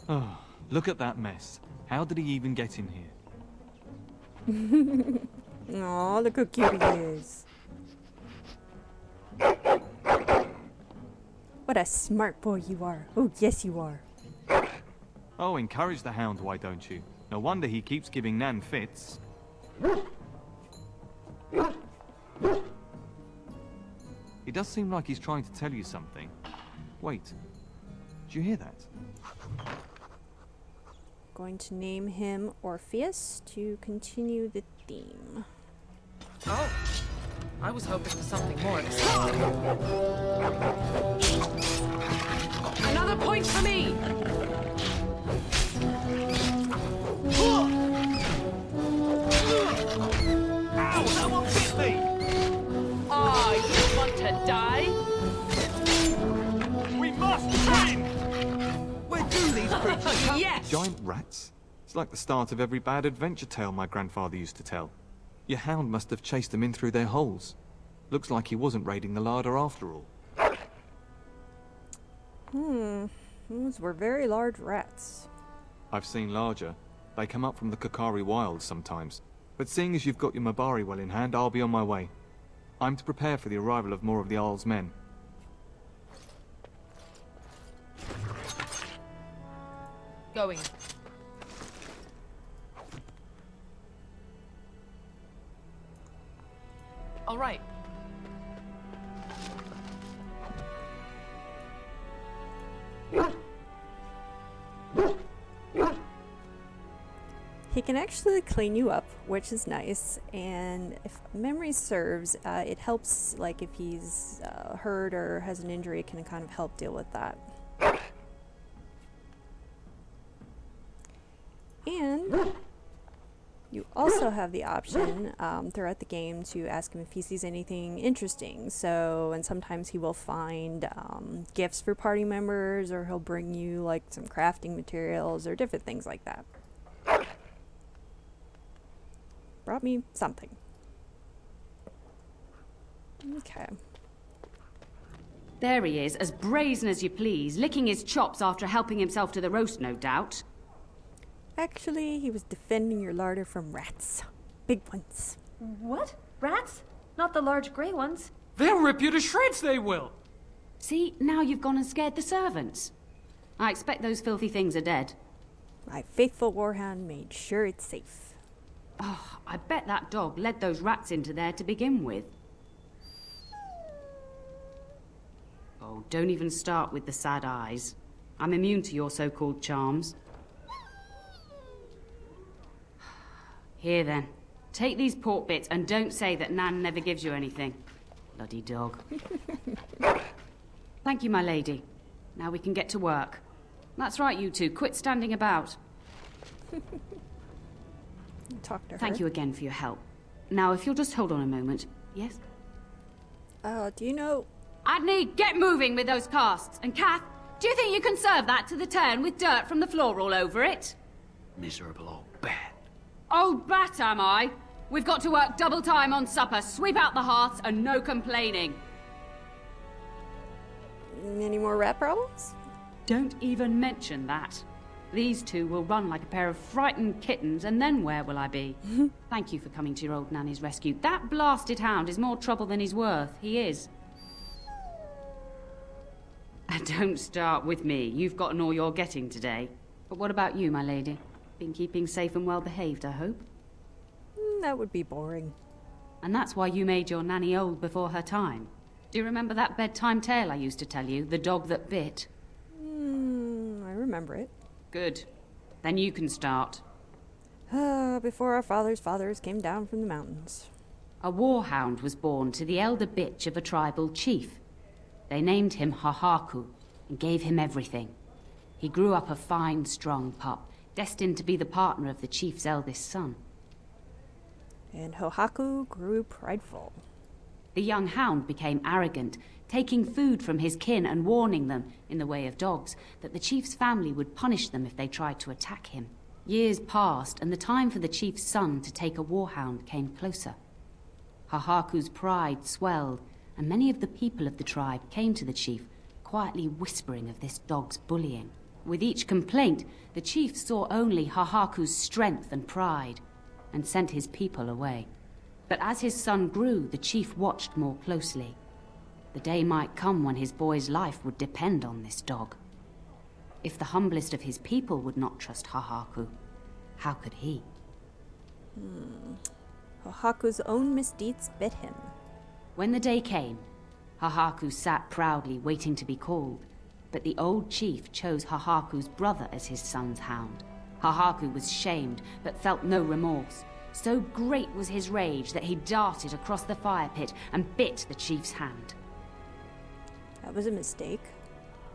[SPEAKER 6] Oh, look at that mess. How did he even get in here?
[SPEAKER 1] Aw, look how cute he is. What a smart boy you are. Oh, yes you are.
[SPEAKER 6] Oh, encourage the hound, why don't you? No wonder he keeps giving Nan fits. He does seem like he's trying to tell you something. Wait, did you hear that?
[SPEAKER 1] Going to name him Orpheus to continue the theme.
[SPEAKER 7] Oh, I was hoping for something more exciting. Another point for me!
[SPEAKER 5] Ow, that one bit me!
[SPEAKER 12] Oh, you want to die?
[SPEAKER 5] We must win!
[SPEAKER 7] Where do these creatures come?
[SPEAKER 12] Yes!
[SPEAKER 6] Giant rats? It's like the start of every bad adventure tale my grandfather used to tell. Your hound must have chased them in through their holes. Looks like he wasn't raiding the larder after all.
[SPEAKER 1] Those were very large rats.
[SPEAKER 6] I've seen larger. They come up from the Kakari wilds sometimes. But seeing as you've got your Mabari well in hand, I'll be on my way. I'm to prepare for the arrival of more of the Isle's men.
[SPEAKER 7] Going. All right.
[SPEAKER 1] He can actually clean you up, which is nice, and if memory serves, it helps, like if he's hurt or has an injury, it can kind of help deal with that. And you also have the option throughout the game to ask him if he sees anything interesting. So, and sometimes he will find gifts for party members, or he'll bring you like some crafting materials or different things like that. Brought me something. Okay.
[SPEAKER 12] There he is, as brazen as you please, licking his chops after helping himself to the roast, no doubt.
[SPEAKER 1] Actually, he was defending your larder from rats. Big ones.
[SPEAKER 14] What? Rats? Not the large grey ones.
[SPEAKER 9] They'll rip you to shreds, they will!
[SPEAKER 12] See, now you've gone and scared the servants. I expect those filthy things are dead.
[SPEAKER 1] My faithful warhound made sure it's safe.
[SPEAKER 12] Oh, I bet that dog led those rats into there to begin with. Oh, don't even start with the sad eyes. I'm immune to your so-called charms. Here then, take these pork bits and don't say that Nan never gives you anything. Bloody dog. Thank you, my lady. Now we can get to work. That's right, you two. Quit standing about.
[SPEAKER 1] Talk to her.
[SPEAKER 12] Thank you again for your help. Now, if you'll just hold on a moment. Yes?
[SPEAKER 1] Do you know...
[SPEAKER 12] Adney, get moving with those casts. And Kath, do you think you can serve that to the turn with dirt from the floor all over it?
[SPEAKER 2] Miserable old bat.
[SPEAKER 12] Old bat, am I? We've got to work double time on supper, sweep out the hearths, and no complaining.
[SPEAKER 1] Any more rat problems?
[SPEAKER 12] Don't even mention that. These two will run like a pair of frightened kittens, and then where will I be? Thank you for coming to your old nanny's rescue. That blasted hound is more trouble than he's worth. He is. And don't start with me. You've gotten all you're getting today. But what about you, my lady? Been keeping safe and well behaved, I hope?
[SPEAKER 1] That would be boring.
[SPEAKER 12] And that's why you made your nanny old before her time. Do you remember that bedtime tale I used to tell you? The dog that bit?
[SPEAKER 1] I remember it.
[SPEAKER 12] Good. Then you can start.
[SPEAKER 1] Before our fathers' fathers came down from the mountains.
[SPEAKER 12] a warhound was born to the elder bitch of a tribal chief. They named him Hahaku and gave him everything. He grew up a fine, strong pup, destined to be the partner of the chief's eldest son.
[SPEAKER 1] And Hohaku grew prideful.
[SPEAKER 12] The young hound became arrogant, taking food from his kin and warning them, in the way of dogs, that the chief's family would punish them if they tried to attack him. Years passed, and the time for the chief's son to take a warhound came closer. Hahaku's pride swelled, and many of the people of the tribe came to the chief, quietly whispering of this dog's bullying. With each complaint, the chief saw only Hahaku's strength and pride, and sent his people away. But as his son grew, the chief watched more closely. The day might come when his boy's life would depend on this dog. If the humblest of his people would not trust Hahaku, how could he?
[SPEAKER 1] Hohaku's own misdeeds bit him.
[SPEAKER 12] When the day came, Hahaku sat proudly waiting to be called, but the old chief chose Hahaku's brother as his son's hound. Hahaku was shamed, but felt no remorse. So great was his rage that he darted across the fire pit and bit the chief's hand.
[SPEAKER 1] That was a mistake.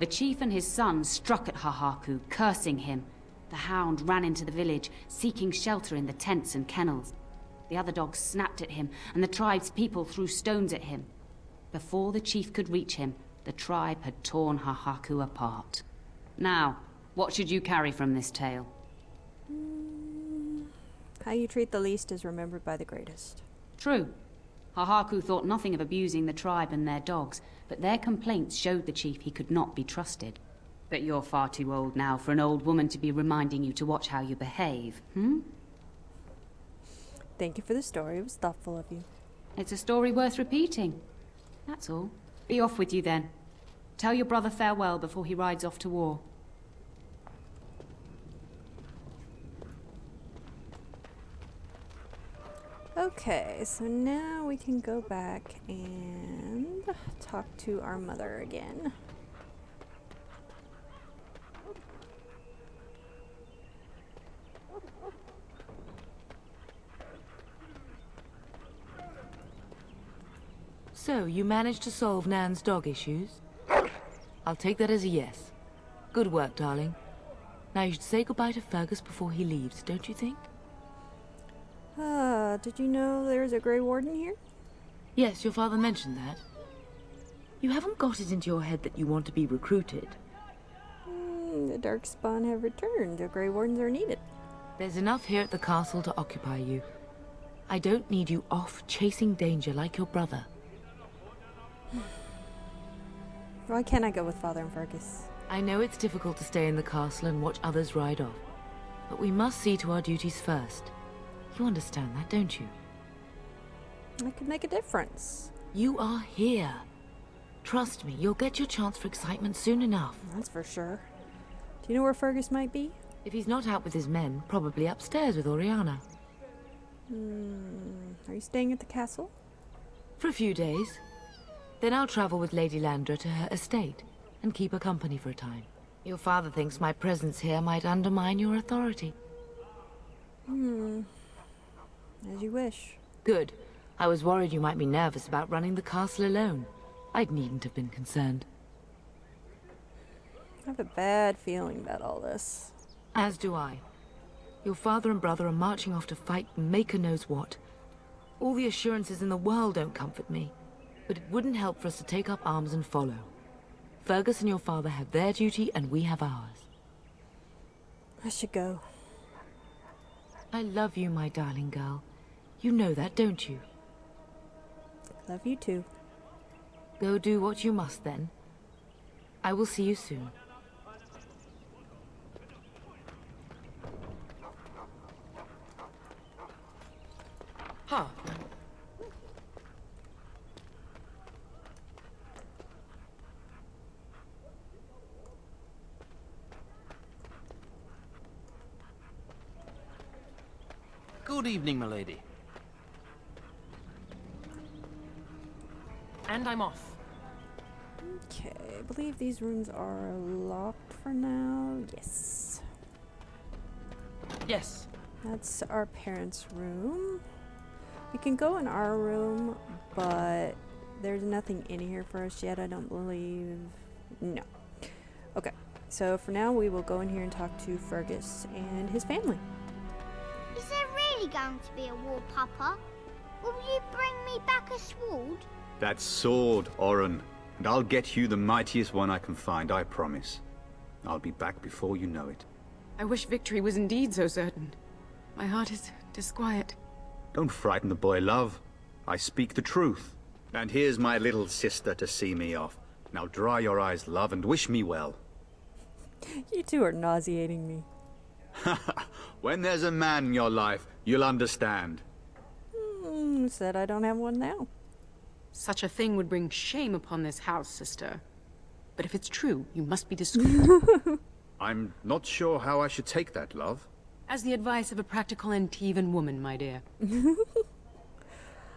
[SPEAKER 12] The chief and his son struck at Hahaku, cursing him. The hound ran into the village, seeking shelter in the tents and kennels. The other dogs snapped at him, and the tribe's people threw stones at him. Before the chief could reach him, the tribe had torn Hahaku apart. Now, what should you carry from this tale?
[SPEAKER 1] How you treat the least is remembered by the greatest.
[SPEAKER 12] True. Hahaku thought nothing of abusing the tribe and their dogs, but their complaints showed the chief he could not be trusted. But you're far too old now for an old woman to be reminding you to watch how you behave,
[SPEAKER 1] Thank you for the story. It was thoughtful of you.
[SPEAKER 12] It's a story worth repeating. That's all. Be off with you then. Tell your brother farewell before he rides off to war.
[SPEAKER 1] Okay, so now we can go back and talk to our mother again.
[SPEAKER 11] So, you managed to solve Nan's dog issues? I'll take that as a yes. Good work, darling. Now you should say goodbye to Fergus before he leaves, don't you think?
[SPEAKER 1] Did you know there's a Grey Warden here?
[SPEAKER 11] Yes, your father mentioned that. You haven't got it into your head that you want to be recruited.
[SPEAKER 1] The Darkspawn have returned. The Grey Wardens are needed.
[SPEAKER 11] There's enough here at the castle to occupy you. I don't need you off chasing danger like your brother.
[SPEAKER 1] Why can't I go with Father and Fergus?
[SPEAKER 11] I know it's difficult to stay in the castle and watch others ride off, but we must see to our duties first. You understand that, don't you?
[SPEAKER 1] I could make a difference.
[SPEAKER 11] You are here. Trust me, you'll get your chance for excitement soon enough.
[SPEAKER 1] That's for sure. Do you know where Fergus might be?
[SPEAKER 11] If he's not out with his men, probably upstairs with Oriana.
[SPEAKER 1] Are you staying at the castle?
[SPEAKER 11] For a few days. Then I'll travel with Lady Landra to her estate and keep her company for a time. Your father thinks my presence here might undermine your authority.
[SPEAKER 1] As you wish.
[SPEAKER 11] Good. I was worried you might be nervous about running the castle alone. I needn't have been concerned.
[SPEAKER 1] I have a bad feeling about all this.
[SPEAKER 11] As do I. Your father and brother are marching off to fight Maker knows what. All the assurances in the world don't comfort me, but it wouldn't help for us to take up arms and follow. Fergus and your father have their duty and we have ours.
[SPEAKER 1] I should go.
[SPEAKER 11] I love you, my darling girl. You know that, don't you?
[SPEAKER 1] Love you too.
[SPEAKER 11] Go do what you must then. I will see you soon.
[SPEAKER 7] Huh. Good evening, milady. And I'm off.
[SPEAKER 1] Okay, I believe these rooms are locked for now. Yes.
[SPEAKER 7] Yes.
[SPEAKER 1] That's our parents' room. We can go in our room, but there's nothing in here for us yet, I don't believe. No. Okay, so for now we will go in here and talk to Fergus and his family.
[SPEAKER 15] Is there really going to be a war, Papa? Will you bring me back a sword?
[SPEAKER 16] That sword, Oren. And I'll get you the mightiest one I can find, I promise. I'll be back before you know it.
[SPEAKER 12] I wish victory was indeed so certain. My heart is disquiet.
[SPEAKER 16] Don't frighten the boy, love. I speak the truth. And here's my little sister to see me off. Now dry your eyes, love, and wish me well.
[SPEAKER 1] You two are nauseating me.
[SPEAKER 16] When there's a man in your life, you'll understand.
[SPEAKER 1] Said I don't have one now.
[SPEAKER 12] Such a thing would bring shame upon this house, sister. But if it's true, you must be discreet.
[SPEAKER 16] I'm not sure how I should take that, love.
[SPEAKER 12] As the advice of a practical Antivan woman, my dear.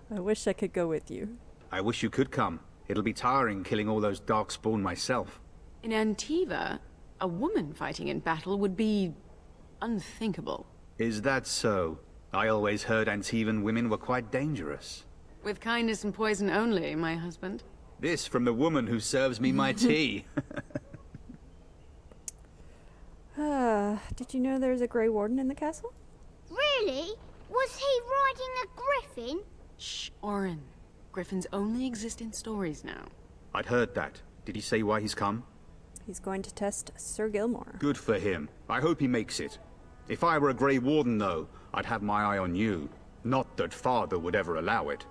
[SPEAKER 1] I wish I could go with you.
[SPEAKER 16] I wish you could come. It'll be tiring killing all those darkspawn myself.
[SPEAKER 12] In Antiva, a woman fighting in battle would be unthinkable.
[SPEAKER 16] Is that so? I always heard Antivan women were quite dangerous.
[SPEAKER 12] With kindness and poison only, my husband.
[SPEAKER 16] This from the woman who serves me my tea.
[SPEAKER 1] Did you know there's a Grey Warden in the castle?
[SPEAKER 15] Really? Was he riding a griffin?
[SPEAKER 12] Shh, Oren. Griffins only exist in stories now.
[SPEAKER 16] I'd heard that. Did he say why he's come?
[SPEAKER 1] He's going to test Sir Gilmore.
[SPEAKER 16] Good for him. I hope he makes it. If I were a Grey Warden, though, I'd have my eye on you. Not that Father would ever allow it.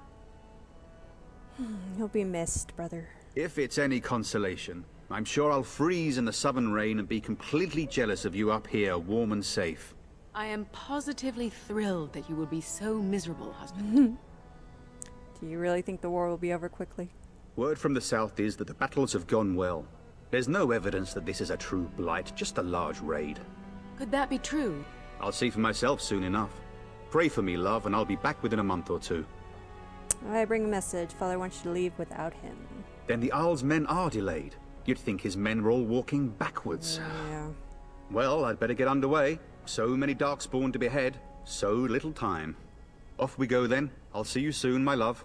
[SPEAKER 1] He'll be missed, brother.
[SPEAKER 16] If it's any consolation, I'm sure I'll freeze in the southern rain and be completely jealous of you up here, warm and safe.
[SPEAKER 12] I am positively thrilled that you will be so miserable, husband.
[SPEAKER 1] Do you really think the war will be over quickly?
[SPEAKER 16] Word from the south is that the battles have gone well. There's no evidence that this is a true blight, just a large raid.
[SPEAKER 12] Could that be true?
[SPEAKER 16] I'll see for myself soon enough. Pray for me, love, and I'll be back within a month or two.
[SPEAKER 1] I bring a message. Father wants you to leave without him.
[SPEAKER 16] Then the Jarl's men are delayed. You'd think his men were all walking backwards.
[SPEAKER 1] Yeah.
[SPEAKER 16] Well, I'd better get underway. So many darkspawn to behead, so little time. Off we go then. I'll see you soon, my love.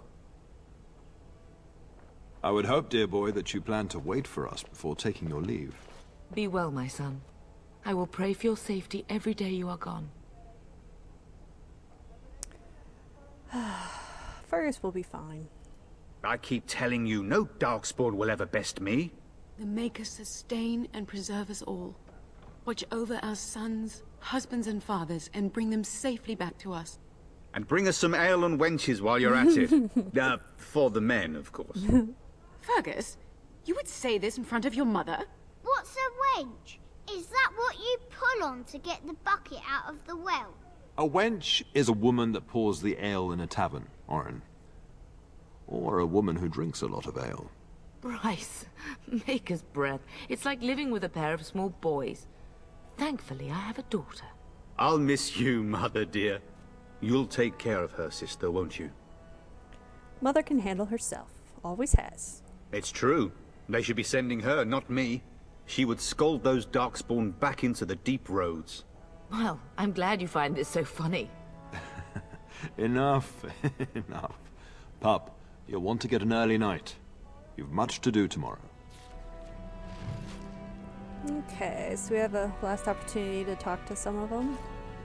[SPEAKER 4] I would hope, dear boy, that you plan to wait for us before taking your leave.
[SPEAKER 11] Be well, my son. I will pray for your safety every day you are gone.
[SPEAKER 1] Fergus will be fine.
[SPEAKER 16] I keep telling you, no darkspawn will ever best me.
[SPEAKER 12] The Maker sustain and preserve us all. Watch over our sons, husbands and fathers, and bring them safely back to us.
[SPEAKER 16] And bring us some ale and wenches while you're at it. For the men, of course.
[SPEAKER 12] Fergus, you would say this in front of your mother?
[SPEAKER 15] What's a wench? Is that what you pull on to get the bucket out of the well?
[SPEAKER 4] A wench is a woman that pours the ale in a tavern, Oren. Or a woman who drinks a lot of ale.
[SPEAKER 11] Bryce, maker's breath. It's like living with a pair of small boys. Thankfully, I have a daughter.
[SPEAKER 16] I'll miss you, Mother dear. You'll take care of her, sister, won't you?
[SPEAKER 1] Mother can handle herself. Always has.
[SPEAKER 16] It's true. They should be sending her, not me. She would scold those darkspawn back into the deep roads.
[SPEAKER 11] Well, I'm glad you find this so funny.
[SPEAKER 4] Enough, enough. Pup, you'll want to get an early night. You've much to do tomorrow.
[SPEAKER 1] Okay, so we have a last opportunity to talk to some of them.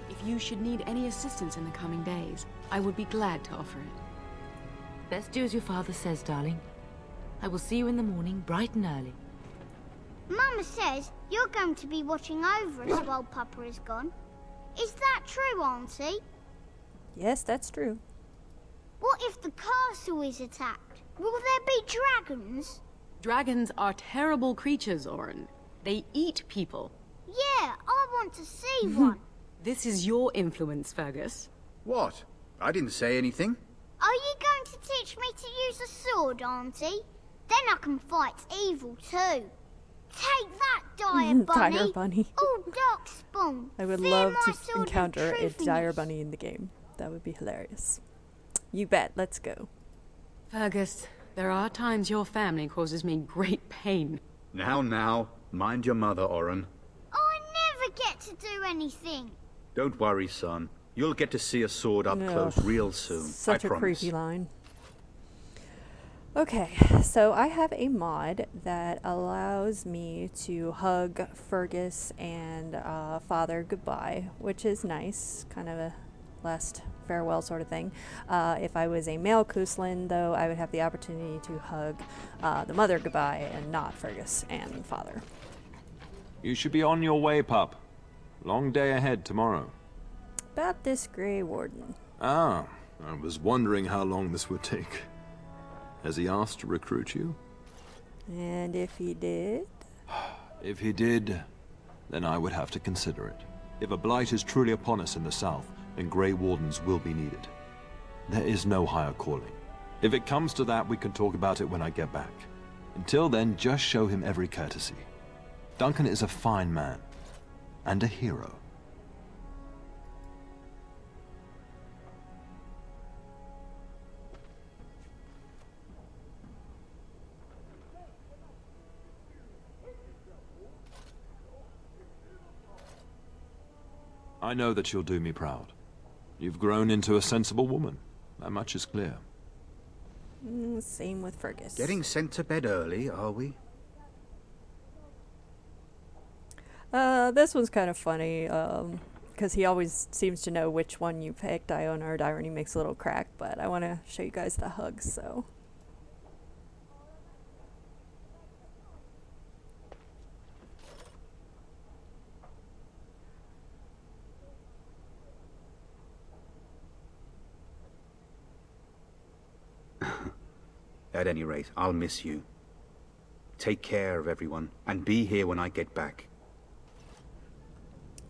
[SPEAKER 12] If you should need any assistance in the coming days, I would be glad to offer it.
[SPEAKER 11] Best do as your father says, darling. I will see you in the morning, bright and early.
[SPEAKER 15] Mama says you're going to be watching over us while Papa is gone. Is that true, Auntie?
[SPEAKER 1] Yes, that's true.
[SPEAKER 15] What if the castle is attacked? Will there be dragons?
[SPEAKER 12] Dragons are terrible creatures, Oren. They eat people.
[SPEAKER 15] Yeah, I want to see one.
[SPEAKER 12] This is your influence, Fergus.
[SPEAKER 16] What? I didn't say anything.
[SPEAKER 15] Are you going to teach me to use a sword, Auntie? Then I can fight evil too. Take that, Dire Bunny!
[SPEAKER 1] Dire Bunny.
[SPEAKER 15] Oh, Darkspawn!
[SPEAKER 1] I would
[SPEAKER 15] Fear
[SPEAKER 1] love
[SPEAKER 15] my
[SPEAKER 1] to
[SPEAKER 15] sword of
[SPEAKER 1] encounter a
[SPEAKER 15] truthiness.
[SPEAKER 1] Dire Bunny in the game. That would be hilarious. You bet. Let's go.
[SPEAKER 12] Fergus, there are times your family causes me great pain.
[SPEAKER 16] Now, mind your mother, Oren.
[SPEAKER 15] I never get to do anything.
[SPEAKER 16] Don't worry, son. You'll get to see a sword up close real soon.
[SPEAKER 1] Such
[SPEAKER 16] I
[SPEAKER 1] a
[SPEAKER 16] promise.
[SPEAKER 1] creepy line. Okay, so I have a mod that allows me to hug Fergus and Father goodbye, which is nice, kind of a last farewell sort of thing. If I was a male Cousland, though, I would have the opportunity to hug the mother goodbye and not Fergus and Father.
[SPEAKER 4] You should be on your way, pup. Long day ahead tomorrow.
[SPEAKER 1] About this Grey Warden.
[SPEAKER 4] Ah, I was wondering how long this would take. Has he asked to recruit you?
[SPEAKER 1] And if he did?
[SPEAKER 4] If he did, then I would have to consider it. If a blight is truly upon us in the south, then Grey Wardens will be needed. There is no higher calling. If it comes to that, we can talk about it when I get back. Until then, just show him every courtesy. Duncan is a fine man, and a hero. I know that you'll do me proud. You've grown into a sensible woman. That much is clear.
[SPEAKER 1] Same with Fergus.
[SPEAKER 16] Getting sent to bed early, are we?
[SPEAKER 1] This one's kind of funny, because he always seems to know which one you picked. I own our diary and he makes a little crack, but I want to show you guys the hugs, so...
[SPEAKER 16] At any rate, I'll miss you. Take care of everyone, and be here when I get back.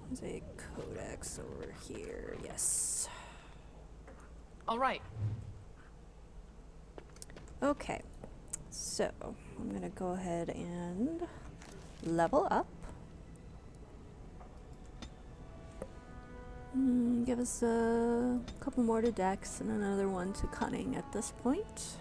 [SPEAKER 1] There's a codex over here, yes.
[SPEAKER 11] All right.
[SPEAKER 1] Okay, so I'm gonna go ahead and level up. Give us a couple more to Dex and another one to Cunning at this point.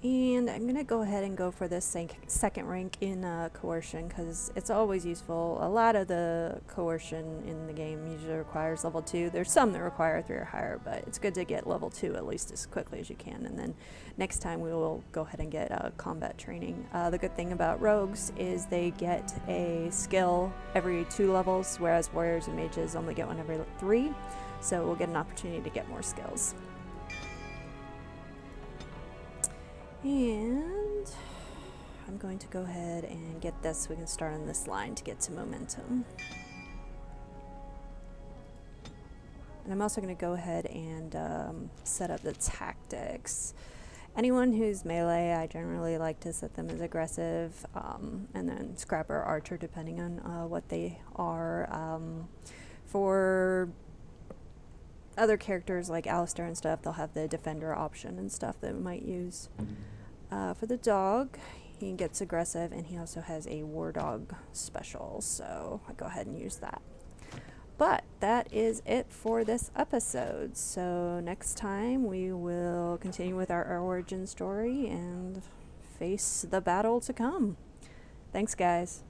[SPEAKER 1] And I'm gonna go ahead and go for this second rank in coercion, because it's always useful. A lot of the coercion in the game usually requires level 2. There's some that require 3 or higher, but it's good to get level 2 at least as quickly as you can. And then next time we will go ahead and get combat training. The good thing about rogues is they get a skill every 2 levels, whereas warriors and mages only get one every 3. So we'll get an opportunity to get more skills. And I'm going to go ahead and get this so we can start on this line to get to momentum. And I'm also going to go ahead and set up the tactics. Anyone who's melee, I generally like to set them as aggressive, and then scrapper or archer depending on what they are. For other characters like Alistair and stuff, they'll have the defender option and stuff that we might use. For the dog, he gets aggressive, and he also has a war dog special, so I go ahead and use that. But that is it for this episode, so next time we will continue with our origin story and face the battle to come. Thanks, guys.